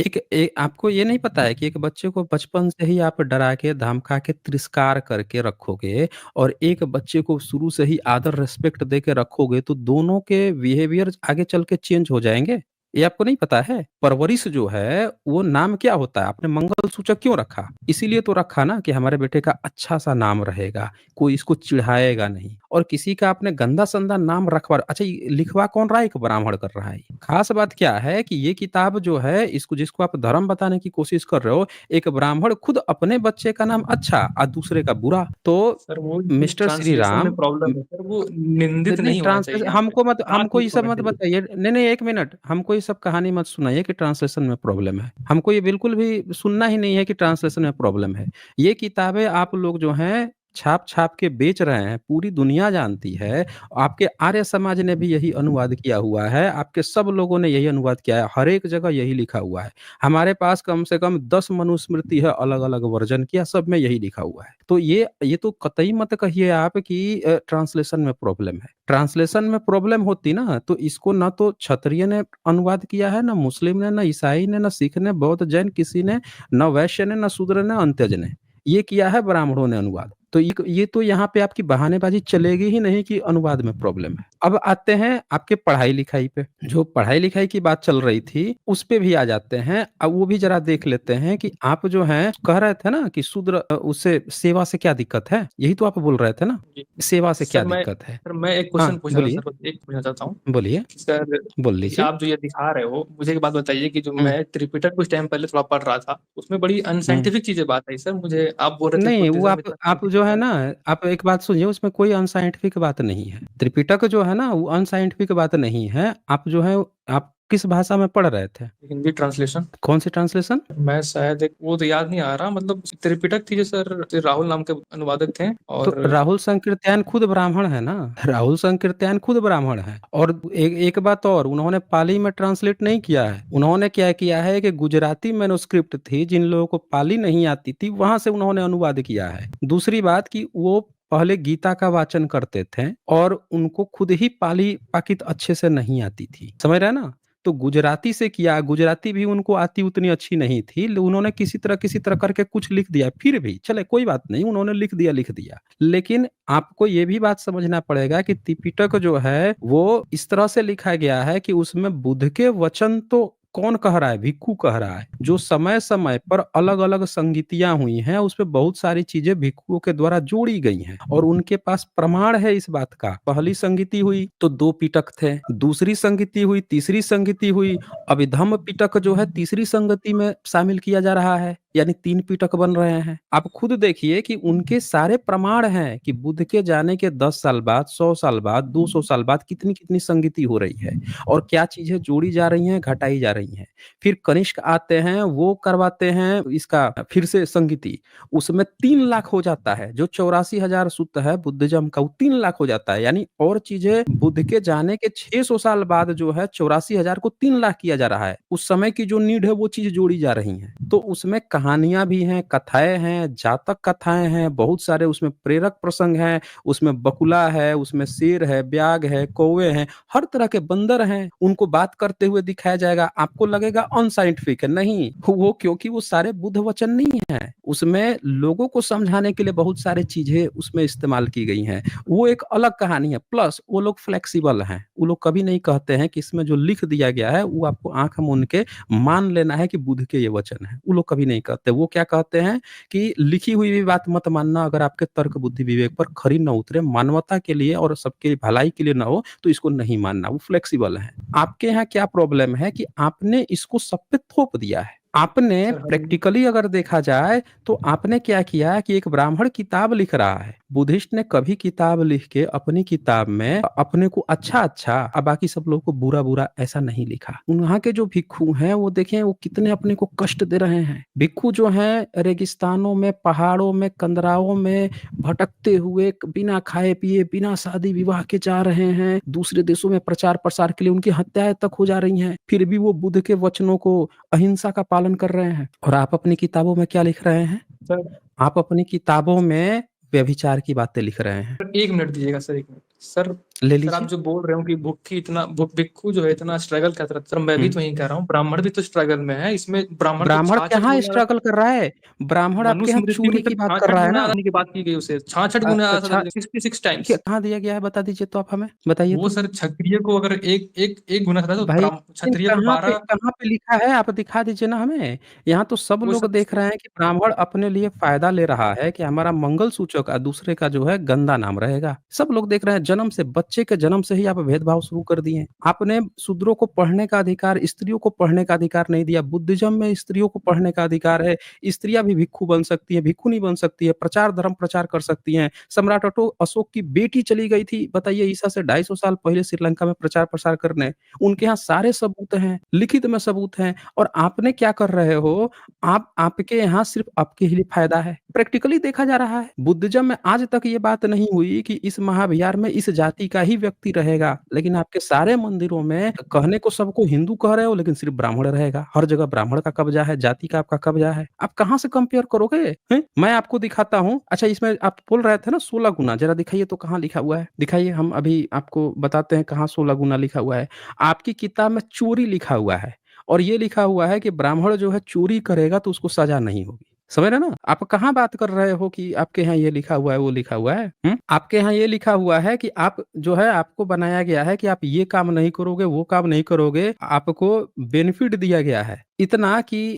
आपको ये नहीं पता है कि एक बच्चे को बचपन से ही आप डरा के, धमका के, तिरस्कार करके रखोगे, और एक बच्चे को शुरू से ही आदर रिस्पेक्ट दे के रखोगे, तो दोनों के बिहेवियर आगे चल के चेंज हो जाएंगे। ये आपको नहीं पता है? परवरिश जो है, वो नाम क्या होता है? आपने मंगल सूचक क्यों रखा? इसीलिए तो रखा ना कि हमारे बेटे का अच्छा-सा नाम रहेगा, कोई इसको चिढ़ाएगा नहीं। और किसी का आपने गंदा-संदा नाम रखवा, अच्छा, ये लिखवा कौन रहा है? एक ब्राह्मण कर रहा है। खास बात क्या है कि ये किताब जो है, इसको जिसको आप धर्म बताने की कोशिश कर रहे हो, एक ब्राह्मण खुद अपने बच्चे का नाम अच्छा और दूसरे का बुरा। तो सर वो मिस्टर श्री ट्रांसलेशन में राम, प्रॉब्लम है सर, वो निंदित नहीं नहीं होना चाहिए ट्रांसलेशन यहाँ पे, हमको मत, दास हमको ये युक्त सब होना मत चाहिए। बताइए। नहीं, नहीं, 1 मिनट, हमको ये सब कहानी मत सुनाइए कि ट्रांसलेशन में प्रॉब्लम है। हमको ये बिल्कुल भी सुनना ही नहीं है कि ट्रांसलेशन में प्रॉब्लम है। ये किताबें आप लोग जो हैं छाप-छाप के बेच रहे हैं, पूरी दुनिया जानती है। आपके आर्य समाज ने भी यही अनुवाद किया हुआ है, आपके सब लोगों ने यही अनुवाद किया है, हर एक जगह यही लिखा हुआ है। हमारे पास कम से कम 10 मनुस्मृति है अलग-अलग वर्ज़न की, सब में यही लिखा हुआ है। तो ये तो कतई मत कहिए आप कि ट्रांसलेशन में प्रॉब्लम है। ट्रांसलेशन में प्रॉब्लम होती ना, तो इसको ना तो क्षत्रिय ने अनुवाद किया है, ना मुस्लिम ने, ना ईसाई ने, ना सिख ने, बौद्ध, जैन किसी ने, ना वैश्य ने, ना शूद्र ने, अंत्यज ने। ये किया है ब्राह्मणों ने अनुवाद। तो ये तो यहाँ पे आपकी बहानेबाज़ी चलेगी ही नहीं कि अनुवाद में प्रॉब्लम है। अब आते हैं आपके पढ़ाई-लिखाई पे। जो पढ़ाई-लिखाई की बात चल रही थी, उस पे भी आ जाते हैं। अब वो भी ज़रा देख लेते हैं कि आप जो हैं कह रहे थे ना कि शूद्र, उससे सेवा से क्या दिक्कत है? यही तो आप बोल रहे थे ना? जी। सेवा से क्या मैं दिक्कत है? सर मैं एक हाँ, क्वेश्चन पूछना था बोलिए, सर, एक पूछना चाहता हूँ बोलिए, कि सर, बोल कि लीजिए। आप जो ये दिखा रहे हो, मुझे एक बात बताइए कि जो हुँ, मैं त्रिपिटक कुछ टाइम पहले थोड़ा पढ़ रहा था, उसमें बड़ी हुँ। अनसाइंटिफिक चीजें बात आई सर मुझे। आप बोल रहे थे नहीं, वो बुद्धिज्म आप इतना आप जो साइंटिफिक है है। ना, आप एक बात सुनिए, उसमें कोई अनसाइंटिफिक बात नहीं है। त्रिपिटक जो है ना, वो अनसाइंटिफिक बात नहीं है। आप जो है, आप किस भाषा में पढ़ रहे थे? हिंदी ट्रांसलेशन। कौन-सी ट्रांसलेशन? मैं शायद एक वो तो याद नहीं आ रहा, मतलब त्रिपिटक थी जो सर राहुल नाम के अनुवादक थे। तो और राहुल संकृत्यायन खुद ब्राह्मण है ना। राहुल संकृत्यायन खुद ब्राह्मण है। और एक एक बात और, उन्होंने पाली में ट्रांसलेट नहीं किया है। उन्होंने क्या किया है कि गुजराती मैन्युस्क्रिप्ट थी, जिन लोगों को पाली नहीं आती थी, वहां से उन्होंने अनुवाद किया है। दूसरी बात कि वो पहले गीता का वाचन करते थे, और उनको खुद ही पाली पाकित अच्छे से नहीं आती थी, समझ रहे हैं ना। तो गुजराती से किया, गुजराती भी उनको आती उतनी अच्छी नहीं थी, उन्होंने किसी तरह करके कुछ लिख दिया। फिर भी चले, कोई बात नहीं, उन्होंने लिख दिया। लेकिन आपको ये भी बात समझना पड़ेगा कि त्रिपिटक जो है वो इस तरह से लिखा गया है कि उसमें बुद्ध के वचन तो कौन कह रहा है? भिक्खू कह रहा है। जो समय-समय पर अलग-अलग संगीतियाँ हुई हैं, उसपे बहुत सारी चीज़ें भिक्षुओं के द्वारा जोड़ी गई हैं और उनके पास प्रमाण है इस बात का। पहली संगीति हुई तो 2 पिटक थे, दूसरी संगीति हुई, तीसरी संगीति हुई, अब धम्म पिटक जो है तीसरी संगति में शामिल किया जा रहा है, यानी 3 पिटक बन रहे हैं। आप खुद देखिए कि उनके सारे प्रमाण हैं कि बुद्ध के जाने के 10 साल बाद, 100 साल बाद, 200 साल बाद कितनी-कितनी संगीति हो रही है और क्या चीज़ें जोड़ी जा रही हैं, घटाई जा रही हैं। फिर कनिष्क आते हैं, वो करवाते हैं इसका फिर से संगीति, उसमें 3 लाख हो जाता है, जो 84,000 सूक्त है बुद्धिज़्म का, वो 3 लाख हो जाता है, यानी और चीज़ें बुद्ध के जाने के 600 साल बाद जो है 84,000 को 3 लाख किया जा रहा है। उस समय की जो नीड है, वो चीज़ जोड़ी जा रही हैं। तो उसमें कहानियाँ भी हैं, कथाएँ हैं, जातक कथाएँ हैं, बहुत सारे उसमें प्रेरक प्रसंग हैं, उसमें बकुला है, उसमें शेर है, ब्याग है, कौवे हैं, हर तरह के बंदर हैं, उनको बात करते हुए दिखाया जाएगा। आपको लगेगा अनसाइंटिफिक है, नहीं, वो क्योंकि वो सारे बुद्ध वचन नहीं हैं। उसमें लोगों को समझाने के लिए बहुत सारी चीज़ें उसमें इस्तेमाल की गई हैं। वो एक अलग कहानी है, प्लस वो लोग फ्लेक्सिबल हैं। वो लोग कभी नहीं कहते हैं कि इसमें जो लिख दिया गया है, वो आपको आँख मूंद के मान लेना है कि बुद्ध के ये वचन हैं। वो लोग कभी नहीं कहते। वो क्या कहते हैं कि लिखी हुई भी बात मत मानना, अगर आपके तर्क, बुद्धि, विवेक पर खरी न उतरे, मानवता के लिए और सबके भलाई के लिए ना हो, तो इसको नहीं मानना। वो फ्लेक्सिबल हैं। आपके यहाँ क्या प्रॉब्लम है कि आपने इसको सब पे थोप दिया है। आपने सर हम प्रैक्टिकली अगर देखा जाए तो आपने क्या किया कि एक ब्राह्मण किताब लिख रहा है। बुद्धिस्ट ने कभी किताब लिख के अपनी किताब में अपने को अच्छा-अच्छा और बाकी सब लोग को बुरा-बुरा ऐसा नहीं लिखा। वहाँ के जो भिक्षु हैं वो देखें वो कितने अपने को कष्ट दे रहे हैं। भिक्षु जो हैं रेगिस्तानों में, पहाड़ों में, कंदराओं में भटकते हुए बिना खाए-पिए, बिना शादी-विवाह के जा रहे हैं। दूसरे देशों में प्रचार-प्रसार के लिए उनकी हत्याएँ तक हो जा रही हैं। फिर भी वो बुद्ध के वचनों को, अहिंसा का पालन कर रहे हैं। और आप अपनी किताबों में क्या लिख रहे हैं? सर आप अपनी किताबों में व्यभिचार की बातें लिख रहे हैं। सर, 1 मिनट दीजिएगा सर, 1 मिनट। सर ले सर आप लीजिए। जो बोल रहे हो कि भिक्षु जो है इतना स्ट्रगल कर रहा है, सर मैं भी हुँ। तो यही कह रहा हूँ, ब्राह्मण भी तो स्ट्रगल में है। इसमें ब्राह्मण को ब्राह्मण छाछठ कहाँ गुना स्ट्रगल कर रहा है? ब्राह्मण आपके यहाँ मनुस्मृति में चोरी सर की बात कर 66 रहा है गुना ना? आदमी की बात की गई, उसे 66 गुना अच्छा, 66 क्या टाइम्स। कहाँ दिया गया है बता दीजिए तो आप हमें? बताइए वो तो। सर क्षत्रिय को अगर एक गुना था तो भाई लेकिन क्षत्रिय को 12। कहाँ पे लिखा है आप दिखा दीजिए ना हमें। यहाँ तो सब वो लोग सब देख रहे हैं कि ब्राह्मण अपने लिए फ़ायदा ले रहा है कि हमारा मंगल सूचक दूसरे का जो है गंदा नाम रहेगा। सब लोग देख रहे हैं जन्म से बच्चे के जन्म से ही आप भेदभाव शुरू कर दिए। आपने शूद्रों को पढ़ने का अधिकार, स्त्रियों को पढ़ने का अधिकार नहीं दिया। बुद्धिज़्म में स्त्रियों को पढ़ने का अधिकार है। स्त्रियाँ भी भिक्षु बन सकती हैं, भिक्षुणी बन सकती है, प्रचार धर्म प्रचार कर सकती हैं। सम्राट अशोक की बेटी चली गई थी बताइए ईसा से 250 साल पहले श्रीलंका में प्रचार प्रसार करने। उनके यहाँ सारे सबूत हैं, लिखित में सबूत हैं और आपने क्या कर रहे हो, आपके यहाँ सिर्फ़ आपके ही लिए फ़ायदा है। प्रैक्टिकली देखा जा रहा है। बुद्धिज़्म में आज तक ये बात नहीं हुई कि इस महाविहार में इस जाति का ही व्यक्ति रहेगा, लेकिन आपके सारे मंदिरों में कहने को सबको हिंदू कह रहे हो लेकिन सिर्फ़ ब्राह्मण रहेगा। हर जगह ब्राह्मण का कब्ज़ा है, जाति का आपका कब्ज़ा है। आप कहाँ से कंपेयर करोगे? हैं? मैं आपको दिखाता हूँ। अच्छा इसमें आप बोल रहे थे ना 16 गुना, ज़रा दिखाइए तो कहाँ लिखा हुआ है? दिखाइए हम अभी आपको बताते हैं कहाँ 16 गुना लिखा हुआ है। आपकी किताब में चोरी लिखा हुआ है और ये लिखा हुआ है कि ब्राह्मण जो है चोरी करेगा तो उसको सज़ा नहीं होगी। समझ रहे हैं ना? आप कहाँ बात कर रहे हो कि आपके यहाँ ये लिखा हुआ है, वो लिखा हुआ है? हुँ? आपके यहाँ ये लिखा हुआ है कि आप जो है आपको बनाया गया है कि आप ये काम नहीं करोगे, वो काम नहीं करोगे, आपको बेनिफिट दिया गया है। इतना कि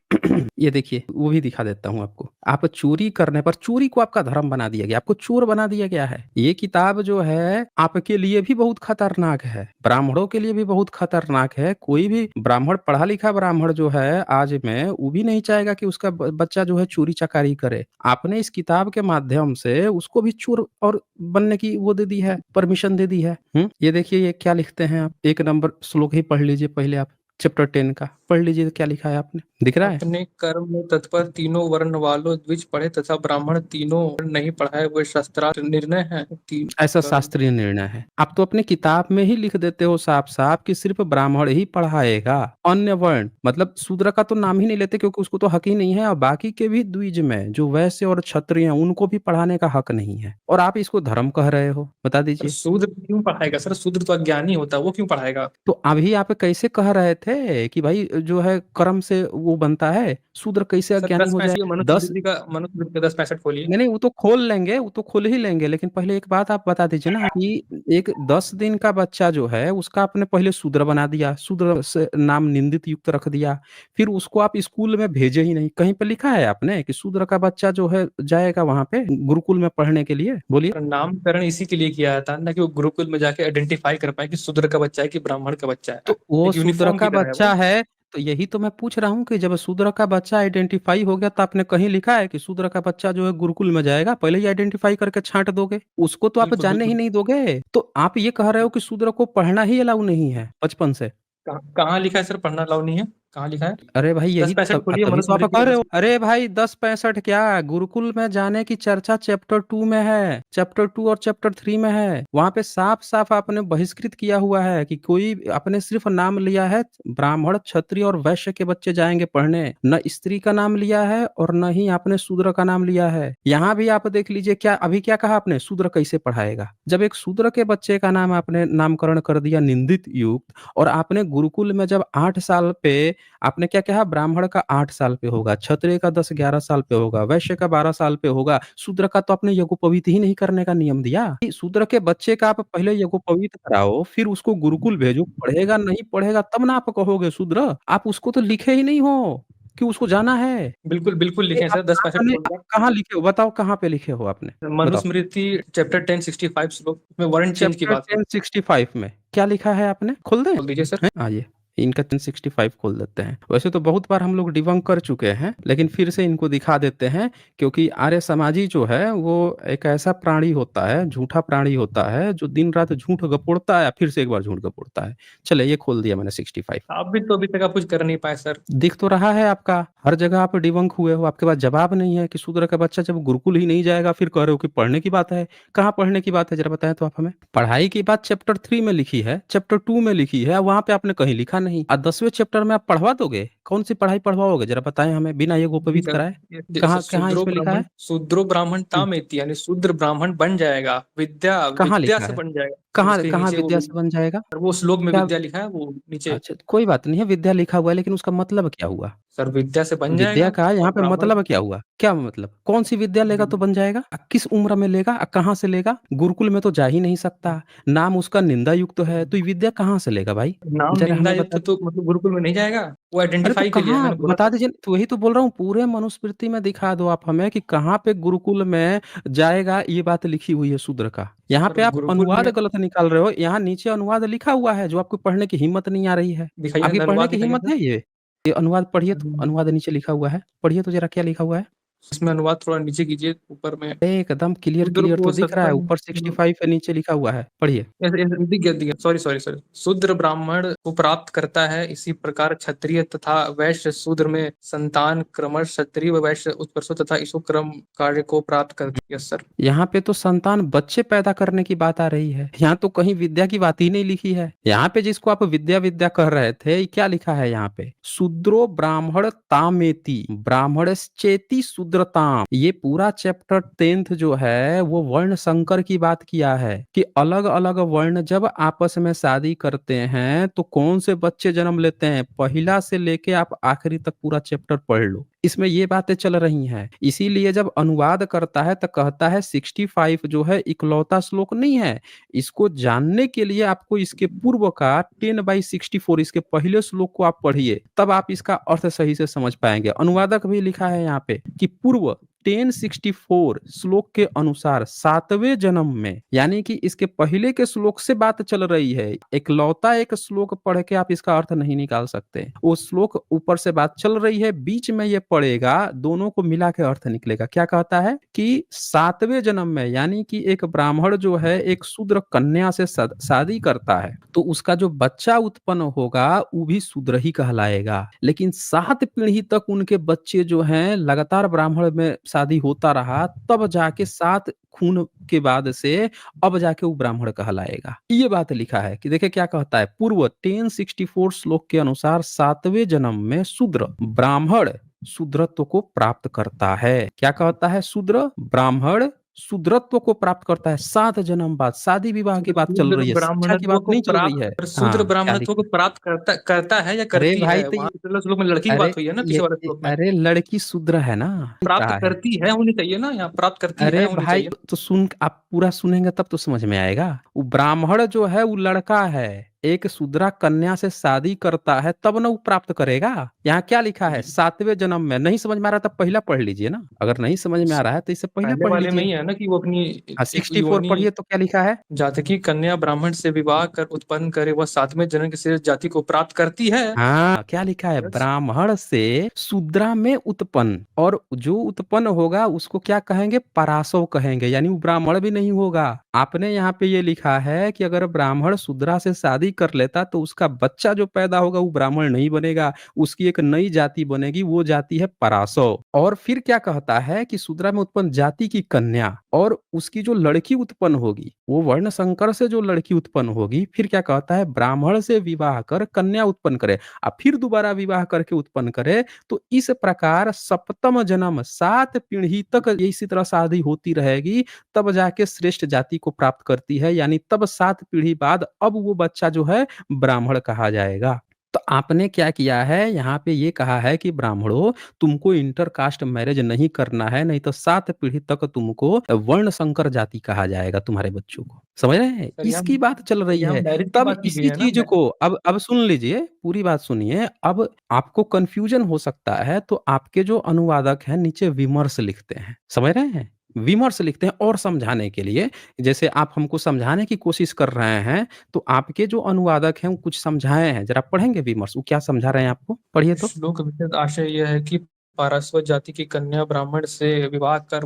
ये देखिए, वो भी दिखा देता हूँ आपको। आप चोरी करने पर चोरी को आपका धर्म बना दिया गया, आपको चोर बना दिया गया है। ये किताब जो है आपके लिए भी बहुत खतरनाक है, ब्राह्मणों के लिए भी बहुत खतरनाक है। कोई भी ब्राह्मण पढ़ा-लिखा ब्राह्मण जो है आज में वो भी नहीं चाहेगा कि उसका बच्चा जो है चोरी-चकारी करे। आपने इस किताब के माध्यम से उसको भी चोर और बनने की वो दे दी है, परमिशन दे दी है। ये देखिए ये क्या लिखते हैं आप, 1 नंबर श्लोक ही पढ़ लीजिए पहले आप, चैप्टर 10 का। पढ़ लीजिए क्या लिखा है आपने, दिख रहा है? अपने कर्म में तत्पर तीनों वर्ण वालों द्विज पढ़े तथा ब्राह्मण तीनों वर्ण नहीं पढ़ाए, वे शास्त्रार्थ निर्णय है। तीन ऐसा कर्म। शास्त्रीय निर्णय है। आप तो अपनी किताब में ही लिख देते हो साफ-साफ कि सिर्फ़ ब्राह्मण ही पढ़ाएगा। अन्य वर्ण मतलब शूद्र का तो नाम ही नहीं लेते क्योंकि उसको तो हक ही नहीं है और बाकी के भी द्विज में जो वैश्य और क्षत्रिय हैं उनको भी पढ़ाने का हक नहीं है। और आप इसको धर्म कह रहे हो, बता सर दीजिए? शूद्र क्यों पढ़ाएगा? सर शूद्र तो अज्ञानी होता है, वो क्यों पढ़ाएगा? तो अभी आप कैसे कह रहे थे कि भाई जो है कर्म से वो बनता है? शूद्र कैसे सर अज्ञानी 10 हो जाए? पैसे 10 मनुस्मृति का 10 पैंसठ खोलिए। नहीं, नहीं, वो तो खोल ही लेंगे, लेकिन पहले एक बात आप बता दीजिए ना कि एक 10 दिन का बच्चा जो है, उसका आपने पहले शूद्र बना दिया, शूद्र से नाम निंदित युक्त रख दिया, फिर उसको आप स्कूल में भेजे ही नहीं। कहीं पे लिखा है आपने कि शूद्र का बच्चा जो है जाएगा वहाँ पे गुरुकुल में पढ़ने के लिए? बोलिए। सर नामकरण इसी के लिए किया जाता है, ताकि वो गुरुकुल में जाके आइडेंटिफाई कर पाए कि शूद्र का बच्चा है कि ब्राह्मण का बच्चा है। तो वो एक शूद्र यूनिफॉर्म का की तरह है वो। बच्चा है, तो यही तो मैं पूछ रहा हूँ कि जब शूद्र का बच्चा आइडेंटिफाई हो गया तो आपने कहीं लिखा है कि शूद्र का बच्चा जो है गुरुकुल में जाएगा? पहले ही आइडेंटिफाई करके छांट दोगे, उसको तो आप बिल्कुल जाने ही बिल्कुल। नहीं दोगे। तो आप ये कह रहे हो कि शूद्र को पढ़ना ही अलाउ नहीं है बचपन से? कहाँ लिखा है सर पढ़ना अलाउ नहीं है? कहाँ लिखा है? अरे भाई, दस यही पैंसठ खोलिए तभी तो आप मनुस्मृति कह का रहे 10। हो। अरे भाई, 10-65 क्या, गुरुकुल में जाने की चर्चा चैप्टर 2 में है, चैप्टर 2 और चैप्टर 3 में है। वहां पे साफ साफ आपने बहिष्कृत किया हुआ है कि कोई, आपने सिर्फ नाम लिया है ब्राह्मण क्षत्रिय और वैश्य के बच्चे जाएंगे पढ़ने, न स्त्री का नाम लिया है और न ही आपने शूद्र का नाम लिया है। यहाँ भी आप देख लीजिए, क्या अभी क्या कहा आपने, शूद्र कैसे पढ़ाएगा? जब एक शूद्र के बच्चे का नाम आपने नामकरण कर दिया निंदित युक्त, और आपने गुरुकुल में जब 8 साल पे आपने क्या कहा, ब्राह्मण का 8 साल पे होगा, क्षत्रिय का 10-11 साल पे होगा, वैश्य का 12 साल पे होगा, शूद्र का तो आपने यज्ञोपवीत ही नहीं करने का नियम दिया। शूद्र के बच्चे का आप पहले यज्ञोपवीत कराओ, फिर उसको गुरुकुल भेजो, पढ़ेगा नहीं पढ़ेगा तब ना आप कहोगे शूद्र। आप उसको तो लिखे ही नहीं हो कि उसको जाना है। बिल्कुल बिल्कुल ये लिखे हैं आप सर, 10 पैंसठ आपने खोल दिया। कहाँ लिखे हो बताओ, कहाँ पे लिखे हो आपने? बताओ। मनुस्मृति चैप्टर 1065 श्लोक में वर्ण चेंज की चैप्टर बात है। 1065 में क्या लिखा है आपने? खोल दें? खोल दीजिए सर। हैं? आइए, इनका 1065 खोल देते हैं। वैसे तो बहुत बार हम लोग डिबंक कर चुके हैं, लेकिन फिर से इनको दिखा देते हैं, क्योंकि आर्य समाजी जो है वो एक ऐसा प्राणी होता है, झूठा प्राणी होता है, जो दिन रात झूठ गपोड़ता है, फिर से एक बार झूठ गपोड़ता है। चलिए, ये खोल दिया मैंने 65। आप भी तो अभी तक आप कुछ कर नहीं पाए सर। दिख तो रहा है आपका, हर जगह आप डिबंक हुए हो, आपके पास जवाब नहीं है कि शूद्र का बच्चा जब गुरुकुल ही नहीं जाएगा, फिर कह रहे हो कि पढ़ने की बात है। कहाँ पढ़ने की बात है, जरा बताएं तो आप हमें। पढ़ाई की बात चैप्टर 3 में लिखी है, चैप्टर 2 में लिखी है, वहां पे आपने कहीं लिखा नहीं। और 10वें चैप्टर में आप पढ़वा दोगे? कौन सी पढ़ाई पढ़वाओगे, जरा बताएं हमें, बिना ये जी गोपवित सर। कराए? जैसे कहाँ कहाँ इसमें लिखा है? शूद्रो ब्राह्मण हम्म, तामेति, यानी शूद्र ब्राह्मण बन जाएगा, विद्या कहाँ विद्या लिखा से है? बन जाएगा। सर कहाँ उसके कहाँ नीचे विद्या से बन जाएगा? वो श्लोक में क्या? विद्या लिखा है वो नीचे। अच्छा, कोई बात नहीं है, विद्या लिखा हुआ है, लेकिन उसका मतलब क्या हुआ? सर विद्या से बन विद्या जाएगा का और यहाँ पे ब्राह्मण। मतलब क्या हुआ? क्या मतलब? कौन सी विद्या लेगा तो बन जाएगा? किस उम्र में लेगा? कहाँ से लेगा? गुरुकुल में तो जा ही नहीं सकता। नाम उसका निंदा युक्त है, तो ये विद्या कहाँ से लेगा भाई? नाम जरा निंदा हमें युक्त बता। तो मतलब गुरुकुल में नहीं जाएगा, वो अरे तो आइडेंटिफाई के लिए है, कहाँ मैंने बोला बता तो। दीजिए, तो वही तो बोल रहा हूँ, पूरे मनुस्मृति में दिखा दो आप हमें कि कहाँ पे गुरुकुल में जाएगा ये बात लिखी हुई है शूद्र का। यहाँ सर पे आप गुरुकुल अनुवाद में गलत निकाल रहे हो, यहाँ नीचे अनुवाद लिखा हुआ है जो आपको पढ़ने की हिम्मत नहीं आ रही है। दिखाइए, आपकी पढ़ने अनुवाद की दिखाइए हिम्मत सर। है ये अनुवाद पढ़िए तो, अनुवाद नीचे लिखा हुआ है, पढ़िए तो जरा क्या लिखा हुआ है। इसमें अनुवाद थोड़ा नीचे कीजिए, ऊपर में। एकदम क्लियर शूद्र क्लियर को तो दिख रहा है, सत्ता। ऊपर 65 है, नीचे लिखा हुआ है, पढ़िए। दिख गया दिख गया, सॉरी सॉरी सॉरी। शूद्र ब्राह्मण को प्राप्त करता है, इसी प्रकार क्षत्रिय तथा वैश्य शूद्र में संतान क्रमश क्षत्रिय व वैश्य उत्कर्षो तथा ईशो क्रम कार्य को प्राप्त करती है। Yes sir. यहाँ पे तो संतान बच्चे पैदा करने की बात आ रही है, यहाँ तो कहीं विद्या की बात ही नहीं लिखी है। यहाँ पे जिसको आप विद्या विद्या कह रहे थे, ये क्या लिखा है यहाँ पे? शूद्रो ब्राह्मण तामेति ब्राह्मणश्चेति शूद्रताम। ये पूरा चैप्टर 10th जो है वो वर्ण संकर की बात किया है कि अलग अलग वर्ण जब आपस में शादी करते हैं तो कौन से बच्चे जन्म लेते हैं, पहला से लेके आप आखिरी तक पूरा चैप्टर पढ़ लो, इसमें ये बातें चल रही हैं। इसीलिए जब अनुवाद करता है तो कहता है 65 जो है इकलौता श्लोक नहीं है। इसको जानने के लिए आपको इसके पूर्व का 10/64, इसके पहले श्लोक को आप पढ़िए, तब आप इसका अर्थ सही से समझ पाएंगे। अनुवादक भी लिखा है यहाँ पे कि पूर्व 1064 श्लोक के अनुसार 7वें जन्म में, यानी कि इसके पहले के श्लोक से बात चल रही है। इकलौता एक श्लोक पढ़ के आप इसका अर्थ नहीं निकाल सकते। वो श्लोक ऊपर से बात चल रही है, बीच में ये पड़ेगा, दोनों को मिला के अर्थ निकलेगा। क्या कहता है कि 7वें जन्म में, यानी कि एक ब्राह्मण जो है एक शूद्र कन्या से शादी करता है, तो उसका जो बच्चा उत्पन्न होगा वो भी शूद्र ही कहलाएगा। लेकिन 7 पीढ़ी तक उनके बच्चे जो हैं लगातार ब्राह्मण में शादी होता रहा, तब जाके 7 खून के बाद से अब जाके वो ब्राह्मण कहलाएगा। ये बात लिखा है कि देखिए क्या कहता है, पूर्व 1064 श्लोक के अनुसार 7वें जन्म में शूद्र ब्राह्मण शूद्रत्व को प्राप्त करता है। क्या कहता है? शूद्र ब्राह्मण शूद्रत्व को प्राप्त करता है 7 जन्म बाद। शादी विवाह की बात चल शूद्र रही है, शिक्षा की ब्राह्मणत्व बात को नहीं चल रही है। प्राप्त शूद्र हाँ, क्या ब्राह्मणत्व लिखा को है? प्राप्त करता करता है या अरे करती भाई है? तो वहां ये पिछले श्लोक में लड़की की अरे बात हुई है ना, पीछे ये वाले श्लोक में। अरे लड़की शूद्र है ना, प्राप्त कहा है। करती है होनी चाहिए ना, यहाँ प्राप्त करती है अरे होनी भाई चाहिए। तो सुन, आप पूरा सुनेंगे तब तो समझ में आएगा। वो ब्राह्मण जो है वो लड़का है, एक शूद्रा कन्या से शादी करता है तब ना वो प्राप्त करेगा। यहाँ क्या लिखा है? जी। 7वें जन्म में। नहीं समझ में आ रहा तब पहला पढ़ लीजिए ना, अगर नहीं समझ में आ रहा है तो इसे पहला पहले पढ़ वाले में लीजिए। ही है ना कि वो अपनी हाँ, एक 64 योनि पढ़िए तो क्या लिखा है? जातकी कन्या ब्राह्मण से विवाह कर उत्पन्न करे, वह सातवें जन्म की शेष जाति को प्राप्त करती है। हाँ, क्या लिखा है? यस। ब्राह्मण से शूद्रा में उत्पन्न, और जो उत्पन्न होगा उसको क्या कहेंगे? पराशव कहेंगे, यानी वो ब्राह्मण भी नहीं होगा। आपने यहाँ पे ये लिखा है कि अगर ब्राह्मण शूद्रा से शादी कर लेता तो उसका बच्चा जो पैदा होगा वो ब्राह्मण नहीं बनेगा, उसकी एक नई जाति बनेगी, वो जाति है पराशव। और फिर क्या कहता है कि शूद्रा में उत्पन्न जाति की कन्या और उसकी जो लड़की उत्पन्न होगी, वो वर्ण संकर से जो लड़की उत्पन्न होगी, फिर क्या कहता है? ब्राह्मण से विवाह कर कन्या उत्पन्न करे, अब फिर दोबारा विवाह करके उत्पन्न करे। तो इस प्रकार सप्तम जन्म 7 पीढ़ी तक ये इसी तरह शादी होती रहेगी, तब जाके श्रेष्ठ जाति को प्राप्त करती है, यानी तब 7 पीढ़ी बाद अब वो बच्चा जो है ब्राह्मण कहा जाएगा। तो आपने क्या किया है? यहाँ पे ये कहा है कि ब्राह्मणों, तुमको इंटरकास्ट मैरिज नहीं करना है, नहीं तो 7 पीढ़ी तक तुमको वर्ण संकर जाति कहा जाएगा तुम्हारे बच्चों को। समझ रहे हैं? सर इसकी बात चल सर रही यहाँ है। मैरिज की तब बात की गई इसी है ना। चीज को अब सुन लीजिए, पूरी बात सुनिए। अब आपको कंफ्यूजन हो सकता है तो आपके जो अनुवादक हैं नीचे विमर्श लिखते हैं, समझ रहे हैं? विमर्श लिखते हैं और समझाने के लिए, जैसे आप हमको समझाने की कोशिश कर रहे हैं, तो आपके जो अनुवादक हैं वो कुछ समझाए हैं, जरा पढ़ेंगे विमर्श, वो क्या समझा रहे हैं आपको? पढ़िए तो। श्लोक विशेष आशय यह है कि पारस्वत जाति की कन्या ब्राह्मण से विवाह कर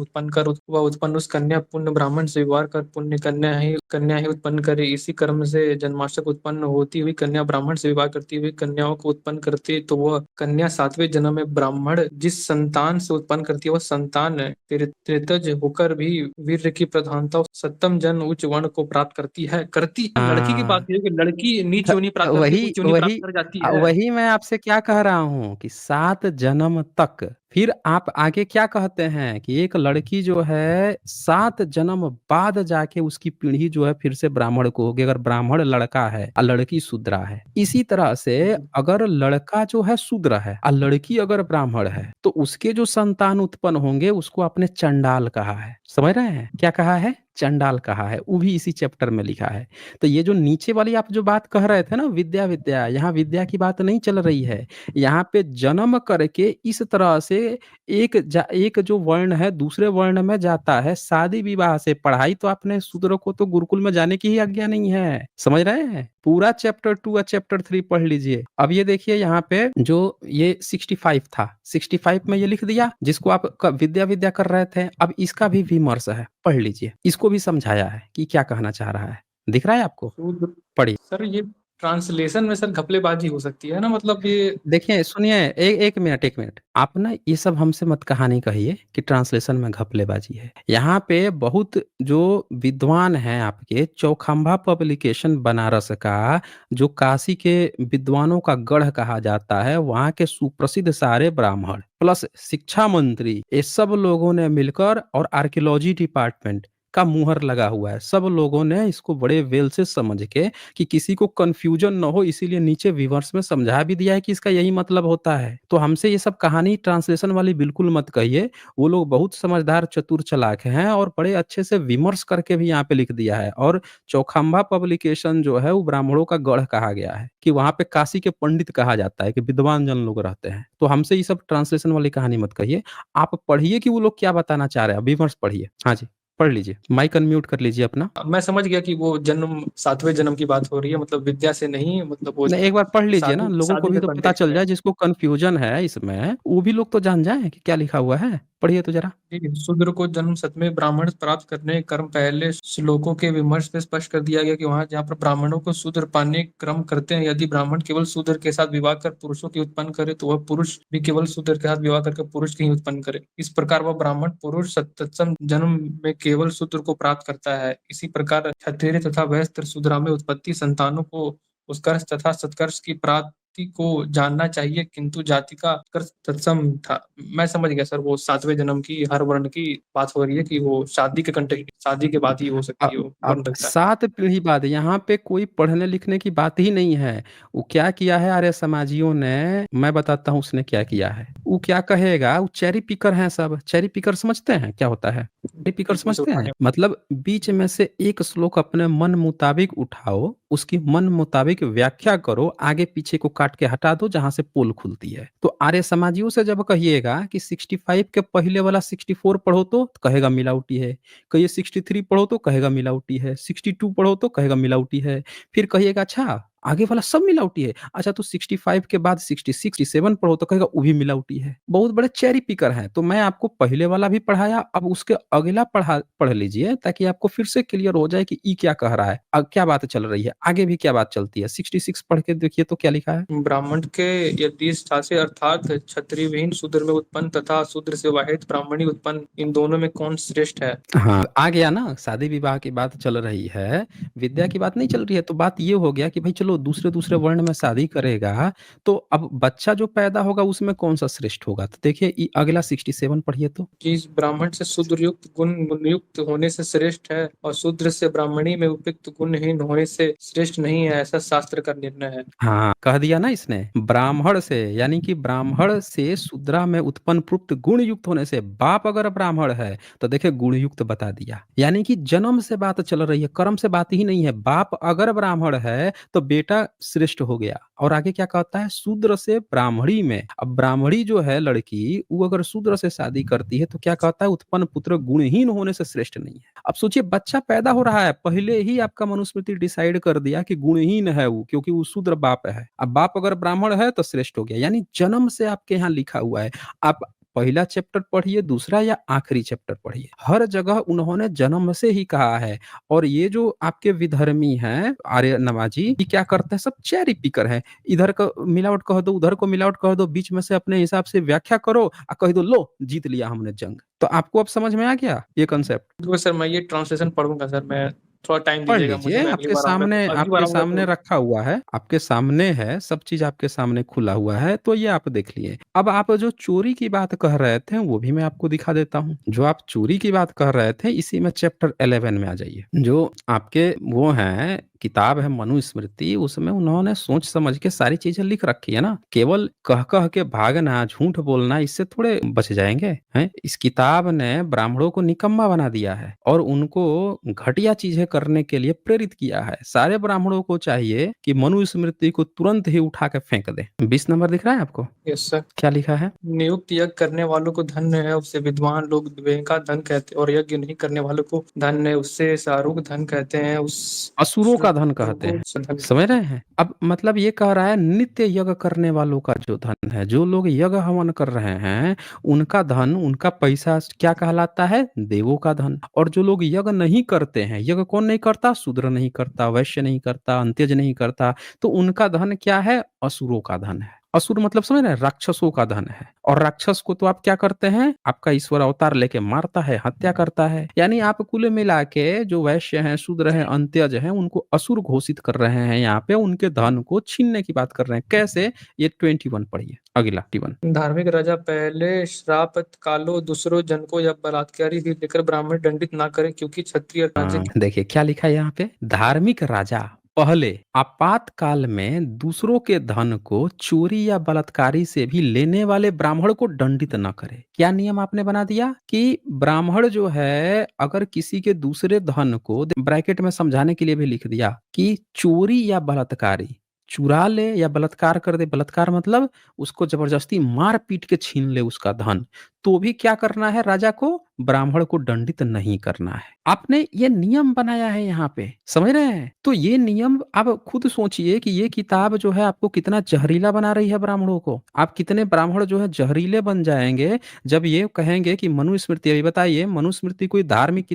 वह उत्पन्न उस कन्या पुण्य ब्राह्मण से विवाह कर पुण्य कन्या ही उत्पन्न करे। इसी कर्म से जन्माष्टक उत्पन्न होती हुई कन्या ब्राह्मण से विवाह करती हुई कन्याओं को उत्पन्न करती, तो वह कन्या सातवें जन्म में ब्राह्मण जिस संतान से उत्पन्न करती है वह संतान त्रितज होकर भी वीर्य की प्रधानता सप्तम जन्म उच्च वर्ण को प्राप्त करती है। लड़की की बात हाँ, है कि लड़की नीच त योनि प्राप्त करती है, वही उच्च योनि वही प्राप्त कर जाती है। वही मैं आपसे क्या कह रहा हूँ कि 7 जन्म तक। फिर आप आगे क्या कहते हैं कि एक लड़की जो है 7 जन्म बाद जाके उसकी पीढ़ी जो है फिर से ब्राह्मण को होगी, अगर ब्राह्मण लड़का है और लड़की शूद्रा है। इसी तरह से अगर लड़का जो है शूद्र है और लड़की अगर ब्राह्मण है, तो उसके जो संतान उत्पन्न होंगे उसको आपने चंडाल कहा है। समझ रहे हैं? क्या कहा है? चंडाल कहा है। वो भी इसी चैप्टर में लिखा है। तो ये जो नीचे वाली आप जो बात कह रहे थे ना, विद्या विद्या, यहाँ विद्या की बात नहीं चल रही है। यहाँ पे जन्म करके इस तरह से एक जो वर्ण है दूसरे वर्ण में जाता है, शादी विवाह से। पढ़ाई तो आपने शूद्र को तो गुरुकुल में जाने की ही आज्ञा नहीं है, समझ रहे हैं? पूरा चैप्टर 2 और चैप्टर 3 पढ़ लीजिए। अब ये देखिए यहाँ पे जो ये 65 था, 65 में ये लिख दिया जिसको आप विद्या विद्या कर रहे थे। अब इसका भी विमर्श है, पढ़ लीजिए। इसको भी समझाया है कि क्या कहना चाह रहा है। दिख रहा है आपको? शूद्र। पढ़िए। सर ये ट्रांसलेशन में सर घपलेबाजी हो सकती है ना, मतलब ये। देखिए, सुनिए, एक मिनट, एक मिनट। आप ना ये सब हमसे मत कहानी कहिए कि ट्रांसलेशन में घपलेबाजी है। यहाँ पे बहुत जो विद्वान हैं आपके, चौखंबा पब्लिकेशन बनारस का, जो काशी के विद्वानों का गढ़ कहा जाता है, वहाँ के सुप्रसिद्ध सारे ब्राह्मण प्लस शिक्षा मंत्री, ये सब लोगों ने मिलकर, और आर्कियोलॉजी डिपार्टमेंट का मुहर लगा हुआ है, सब लोगों ने इसको बड़े वेल से समझ के, कि किसी को कंफ्यूजन न हो, इसीलिए नीचे विवर्स में समझा भी दिया है कि इसका यही मतलब होता है। तो हमसे ये सब कहानी ट्रांसलेशन वाली बिल्कुल मत कहिए। वो लोग बहुत समझदार चतुर चालाक हैं और बड़े अच्छे से विमर्श करके भी यहाँ पे लिख दिया है। और चौखंबा पब्लिकेशन जो है वो ब्राह्मणों का गढ़ कहा गया है, कि वहाँ पे काशी के पंडित कहा जाता है, कि विद्वान जन लोग रहते हैं। तो हमसे ये सब ट्रांसलेशन वाली कहानी मत कहिए। आप पढ़िए कि वो लोग क्या बताना चाह रहे हैं, विमर्श पढ़िए। हाँ जी, पढ़ लीजिए। माइक अनम्यूट कर लीजिए अपना। मैं समझ गया कि वो जन्म सातवें जन्म की बात हो रही है, मतलब विद्या से नहीं, मतलब वो नहीं, एक बार पढ़ लीजिए ना, शादी लोगों को शादी भी के तो पता कॉन्टेक्स्ट चल में। जाए, जिसको कंफ्यूजन है इसमें वो भी लोग तो जान जाए कि क्या लिखा हुआ है। पढ़िए तो जरा। ठीक है। शूद्र को जन्म सतमें ब्राह्मण प्राप्त करने के कर्म पहले श्लोकों के विमर्श में स्पष्ट कर दिया गया कि वहां जहाँ पर ब्राह्मणों को शूद्र पाने क्रम करते हैं, यदि ब्राह्मण केवल शूद्र के साथ विवाह कर पुरुषों की उत्पन्न करे, तो वह पुरुष भी केवल शूद्र के साथ विवाह करके पुरुष की ही उत्पन्न करे। इस प्रकार वह ब्राह्मण पुरुष तत्सम जन्म में केवल शूद्र को प्राप्त करता है। इसी प्रकार क्षत्रिय तथा वयस्क शूद्रा में उत्पत्ति संतानों को उत्कर्ष तथा सत्कर्ष की प्राप्त व्यक्ति को जानना चाहिए, किंतु जाति का कर तत्सम था। मैं समझ गया सर, वो 7वें जन्म की हर वर्ण की बात हो रही है कि वो शादी के कंटेक्ट, शादी के बाद ही हो सकती है, वो बन अब सकता है। 7 पीढ़ी बाद यहाँ पे कोई पढ़ने लिखने की बात ही नहीं है। वो क्या किया है आर्य समाजियों ने, मैं बताता हूँ उसने क्या किया है। वो क्या कहेगा, वो चेरी पिकर हैं सब। चेरी पिकर समझते हैं क्या होता है? चेरी पिकर बीच में से समझते हैं? उठाने। मतलब बीच में से एक श्लोक अपने मन मुताबिक उठाओ, उसकी मन मुताबिक व्याख्या करो, आगे पीछे को काट के हटा दो जहां से पोल खुलती है। तो आर्य समाजियों से जब कहिएगा कि 65 के पहले वाला 64 पढ़ो तो कहेगा मिलावटी है। कहिए 63 पढ़ो तो कहेगा मिलावटी है, 62 पढ़ो तो कहेगा मिलावटी है। फिर कहिएगा अच्छा आगे वाला सब मिलावटी है, अच्छा तो 65 के बाद 66 67 पढ़ो तो कहेगा वो भी मिलावटी है। बहुत बड़े चेरी पिकर हैं। तो मैं आपको पहले वाला भी पढ़ाया, अब उसके अगला पढ़ लीजिए ताकि आपको फिर से क्लियर हो जाए कि ई क्या कह रहा है, क्या बात चल रही है, आगे भी क्या बात चलती है। 66 पढ़ के देखिए तो क्या लिखा है। ब्राह्मण के यदि से अर्थात क्षत्रिय विहीन शूद्र में उत्पन्न तथा शूद्र से वाहित ब्राह्मणी उत्पन्न, इन दोनों में कौन श्रेष्ठ है? हाँ आ गया ना, शादी विवाह की बात चल रही है, विद्या की बात नहीं चल रही है। तो बात ये हो गया कि भाई चलो दूसरे दूसरे वर्ण में शादी करेगा, तो अब बच्चा जो पैदा होगा उसमें कौन सा श्रेष्ठ होगा। तो देखिए अगला 67 पढ़िए तो। कि इस ब्राह्मण से शूद्र युक्त गुण युक्त होने से श्रेष्ठ है, और शूद्र से ब्राह्मणी में उपयुक्त गुणहीन होने से श्रेष्ठ नहीं है, ऐसा शास्त्र का निर्णय है। हाँ कह दिया ना इसने, ब्राह्मण से, यानी कि ब्राह्मण से शूद्रा में उत्पन्न पुत्र गुण युक्त होने से। बाप अगर ब्राह्मण है तो देखिए गुण युक्त बता दिया, यानी कि जन्म से बात चल रही है, कर्म से बात ही नहीं है। बाप अगर ब्राह्मण है तो बेटा श्रेष्ठ हो गया। और आगे क्या कहता है, शूद्र से ब्राह्मणी में। अब ब्राह्मणी जो है लड़की, वो अगर शूद्र से शादी करती है तो क्या कहता है, उत्पन्न पुत्र गुणहीन होने से श्रेष्ठ नहीं है। अब सोचिए बच्चा पैदा हो रहा है, पहले ही आपका मनुस्मृति डिसाइड कर दिया कि गुणहीन है वो, क्योंकि वो शूद्र बाप है। अब बाप अगर ब्राह्मण है तो श्रेष्ठ हो गया, यानी जन्म से आपके यहाँ लिखा हुआ है। आप पहला चैप्टर पढ़िए, दूसरा या आखिरी चैप्टर पढ़िए, हर जगह उन्होंने जन्म से ही कहा है। और ये जो आपके विधर्मी हैं आर्य नवाजी, ये क्या करते हैं, सब चेरी पिकर है। इधर को मिलावट कह दो, उधर को मिलावट कह दो, बीच में से अपने हिसाब से व्याख्या करो और कह दो लो जीत लिया हमने जंग। तो आपको अब समझ में आ गया ये कंसेप्ट। तो सर मैं ये ट्रांसलेशन पढ़ूंगा सर, मैं थोड़ा टाइम पढ़ दीजिएगा मुझे, लीजिए, मैं अगली बार आपके आऊंगा सामने तो। रखा हुआ है, आपके सामने है, सब चीज आपके सामने खुला हुआ है, तो ये आप देख लिए। अब आप जो चोरी की बात कह रहे थे वो भी मैं आपको दिखा देता हूँ। जो आप चोरी की बात कह रहे थे इसी में चैप्टर 11 में आ जाइए। जो आपके वो है किताब है मनुस्मृति, उसमें उन्होंने सोच समझ के सारी चीजें लिख रखी है ना। केवल कह कह के भागना, झूठ बोलना, इससे थोड़े बच जाएंगे हैं। इस किताब ने ब्राह्मणों को निकम्मा बना दिया है और उनको घटिया चीजें करने के लिए प्रेरित किया है। सारे ब्राह्मणों को चाहिए कि मनुस्मृति को तुरंत ही उठा के फेंक दे। 20 नंबर दिख रहा है आपको, यस सर। क्या लिखा है। नियुक्त यज्ञ करने वालों को धन्य है, उससे विद्वान लोग विवेक का धन कहते हैं, और यज्ञ नहीं करने वालों को धन्य है, उससे शाहरुख धन कहते हैं, उस असुरों का धन कहते को हैं, धन समझ कहते रहे हैं। अब मतलब ये कह रहा है नित्य यज्ञ करने वालों का जो धन है, जो लोग यज्ञ हवन कर रहे हैं, उनका धन, उनका पैसा क्या कहलाता है, देवों का धन। और जो लोग यज्ञ नहीं करते हैं, यज्ञ कौन नहीं करता, शूद्र नहीं करता, वैश्य नहीं करता, अंत्यज नहीं करता, तो उनका धन क्या है, असुरों का धन है। असुर मतलब समझ रहे हैं, राक्षसों का धन है। और राक्षस को तो आप क्या करते हैं, आपका ईश्वर अवतार लेके मारता है, हत्या करता है। यानी आप कुल मिला के जो वैश्य हैं, शूद्र हैं, अंत्यज हैं, उनको असुर घोषित कर रहे हैं। यहाँ पे उनके धन को छीनने की बात कर रहे हैं। कैसे, ये 21 पढ़िए, अगला 21। हैं। धार्मिक राजा पहले श्राप कालो दूसरों जन को या बलात्कारी भी लेकर ब्राह्मण दंडित ना करे, क्योंकि क्षत्रिय राज्य देखिए क्या लिखा है यहाँ पे, धार्मिक राजा पहले आपातकाल में दूसरों के धन को चोरी या बलात्कारी से भी लेने वाले ब्राह्मण को दंडित न करे। क्या नियम आपने बना दिया कि ब्राह्मण जो है अगर किसी के दूसरे धन को, ब्रैकेट में समझाने के लिए भी लिख दिया कि चोरी या बलात्कारी चुरा ले या बलात्कार कर दे, बलात्कार मतलब उसको जबरदस्ती मार पीट के छीन ले उसका धन, तो भी क्या करना है, राजा को, ब्राह्मण को दंडित नहीं करना है। आपने ये नियम बनाया है यहाँ पे, समझ रहे हैं। तो ये नियम आप खुद सोचिए कि ये किताब जो है आपको कितना जहरीला बना रही है ब्राह्मणों को। आप कितने ब्राह्मण जो है जहरीले बन जाएंगे जब ये कहेंगे कि मनुस्मृति। अभी बताइए, मनुस्मृति कोई धार्मिक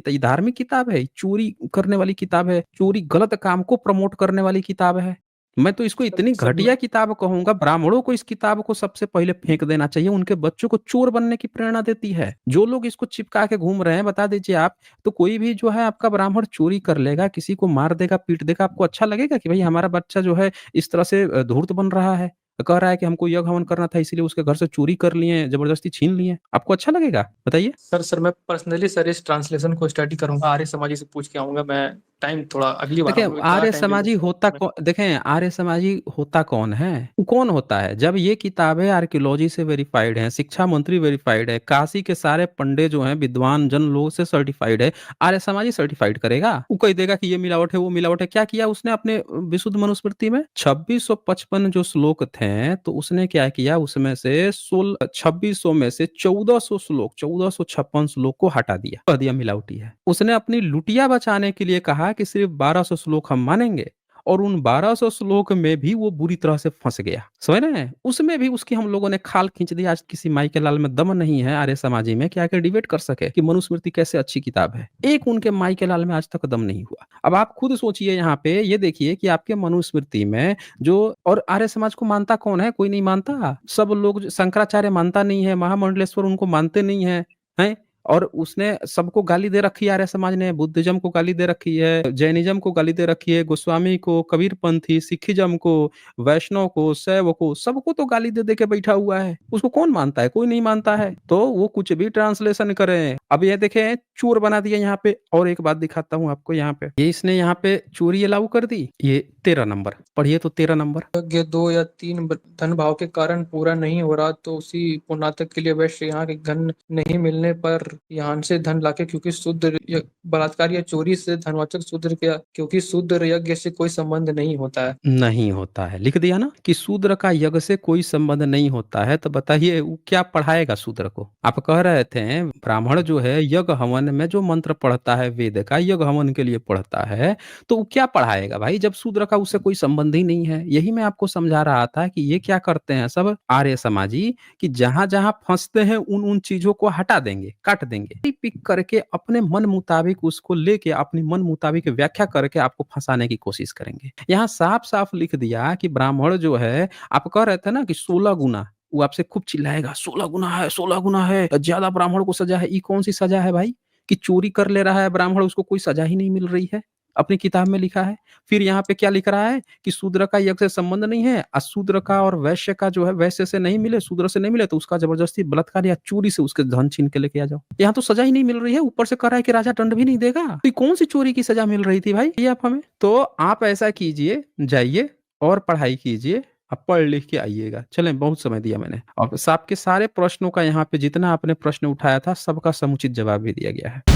किताब है, चोरी करने वाली किताब है, चोरी गलत काम को प्रमोट करने वाली किताब है। मैं तो इसको इतनी सब। घटिया किताब कहूंगा, ब्राह्मणों को इस किताब को सबसे पहले फेंक देना चाहिए। उनके बच्चों को चोर बनने की प्रेरणा देती है। जो लोग इसको चिपका के घूम रहे हैं, बता दीजिए आप, तो कोई भी जो है आपका ब्राह्मण चोरी कर लेगा, किसी को मार देगा, पीट देगा, आपको अच्छा लगेगा कि भाई हमारा बच्चा जो है इस तरह से धूर्त बन रहा है। कह रहा है कि हमको यज्ञ हवन करना था इसीलिए उसके घर से चोरी कर लिए, जबरदस्ती छीन लिए। आपको अच्छा लगेगा? बताइए। सर मैं पर्सनली सर इस ट्रांसलेशन को स्टडी करूंगा, आर्य समाजी से पूछ के आऊंगा मैं। टाइम थोड़ा अगली बार देखिए, आऊंगा, ज़्यादा आर्य टाइम ले समाजी लेते हैं होता मैं। कौ देखें, आर्य समाजी होता कौन है? वो कौन होता है? जब ये किताबें आर्कियोलॉजी से वेरिफाइड हैं, शिक्षा मंत्री वेरिफाइड है, काशी के सारे पंडित जो हैं, विद्वान जन लोग से सर्टिफाइड है, आर्य समाजी सर्टिफाइड करेगा? वो कह देगा कि ये मिलावट है, वो मिलावट है। क्या किया उसने अपने विशुद्ध मनुस्मृति में? 2655 जो श्लोक थे, तो उसने क्या किया, उसमें से 2600 में से 1400 श्लोक, 1456 श्लोक को हटा दिया, कह दिया मिलावटी है। उसने अपनी लुटिया बचाने के लिए कहा कि सिर्फ 1200 श्लोक हम मानेंगे, और उन 1200 श्लोक में भी वो बुरी तरह से फंस गया। समझ रहे हैं? उसमें भी उसकी हम लोगों ने खाल खींच दी। आज किसी माई के लाल में दम नहीं है आर्य समाजी में कि आके डिबेट कर सके कि मनुस्मृति कैसे अच्छी किताब है। एक उनके माई के लाल में आज तक दम नहीं हुआ। अब आप खुद सोचिए, यहाँ पे ये देखिए कि आपके मनुस्मृति में जो, और आर्य समाज को मानता कौन है? कोई नहीं मानता। सब लोग, शंकराचार्य मानता नहीं है, महामंडलेश्वर उनको मानते नहीं है, हैं? और उसने सबको गाली दे रखी है। आर्य समाज ने बुद्धिज्म को गाली दे रखी है, जैनिज्म को गाली दे रखी है, गोस्वामी को, कबीरपंथी, सिखिज्म को, वैष्णव को, शैव को, सबको तो गाली दे दे के बैठा हुआ है। उसको कौन मानता है? कोई नहीं मानता है। तो वो कुछ भी ट्रांसलेशन करें। अब ये देखें, चोर बना दिया यहाँ पे। और एक बात दिखाता हूँ आपको, यहाँ पे ये इसने यहाँ पे चोरी अलाउ कर दी। ये 13 नंबर पढ़िए, तो 13 नंबर। यज्ञ 2 या 3 धन भाव के कारण पूरा नहीं हो रहा, तो उसी पुण्यातक के लिए वैश्य यहाँ के धन नहीं मिलने पर यहाँ से धन लाके, क्योंकि शूद्र बलात्कार या चोरी से धनवाचक शूद्र के, क्योंकि शूद्र यज्ञ से कोई संबंध नहीं होता है। नहीं होता है, लिख दिया ना कि शूद्र का यज्ञ से कोई संबंध नहीं होता है। तो बताइए वो क्या पढ़ाएगा शूद्र को? आप कह रहे थे ब्राह्मण जो है यज्ञ हवन में जो मंत्र पढ़ता है, वेद का यज्ञ हवन के लिए पढ़ता है, तो वो क्या पढ़ाएगा भाई, जब शूद्र का उससे कोई संबंध ही नहीं है। यही मैं आपको समझा रहा था कि ये क्या करते हैं सब आर्य समाजी, कि जहां जहां फंसते हैं उन उन चीजों को हटा देंगे, काट देंगे, पिक करके अपने मन मुताबिक उसको लेके अपनी मन मुताबिक व्याख्या करके आपको फंसाने की कोशिश करेंगे। यहाँ साफ साफ लिख दिया कि ब्राह्मण जो है, आप कह रहे थे ना कि 16 गुना, वो आपसे खूब चिल्लाएगा 16 गुना है, 16 गुना है, ज्यादा ब्राह्मण को सजा है। ये कौन सी सजा है भाई, कि चोरी कर ले रहा है ब्राह्मण, उसको कोई सजा ही नहीं मिल रही है? अपनी किताब में लिखा है। फिर यहाँ पे क्या लिख रहा है कि शूद्र का यज्ञ से संबंध नहीं है, अशूद्र का और वैश्य का जो है, वैश्य से नहीं मिले, शूद्र से नहीं मिले, तो उसका जबरदस्ती बलात्कार या चोरी से उसके धन छीन के लेके आ जाओ। यहाँ तो सजा ही नहीं मिल रही है, ऊपर से कह रहा है कि राजा दंड भी नहीं देगा। तो ये कौन सी चोरी की सजा मिल रही थी भाई, ये आप हमें? तो आप ऐसा कीजिए, जाइए और पढ़ाई कीजिए, आप पढ़ लिख के आइएगा। चलें, बहुत समय दिया मैंने, और आपके सारे प्रश्नों का यहाँ पे जितना आपने प्रश्न उठाया था सबका समुचित जवाब भी दिया गया है।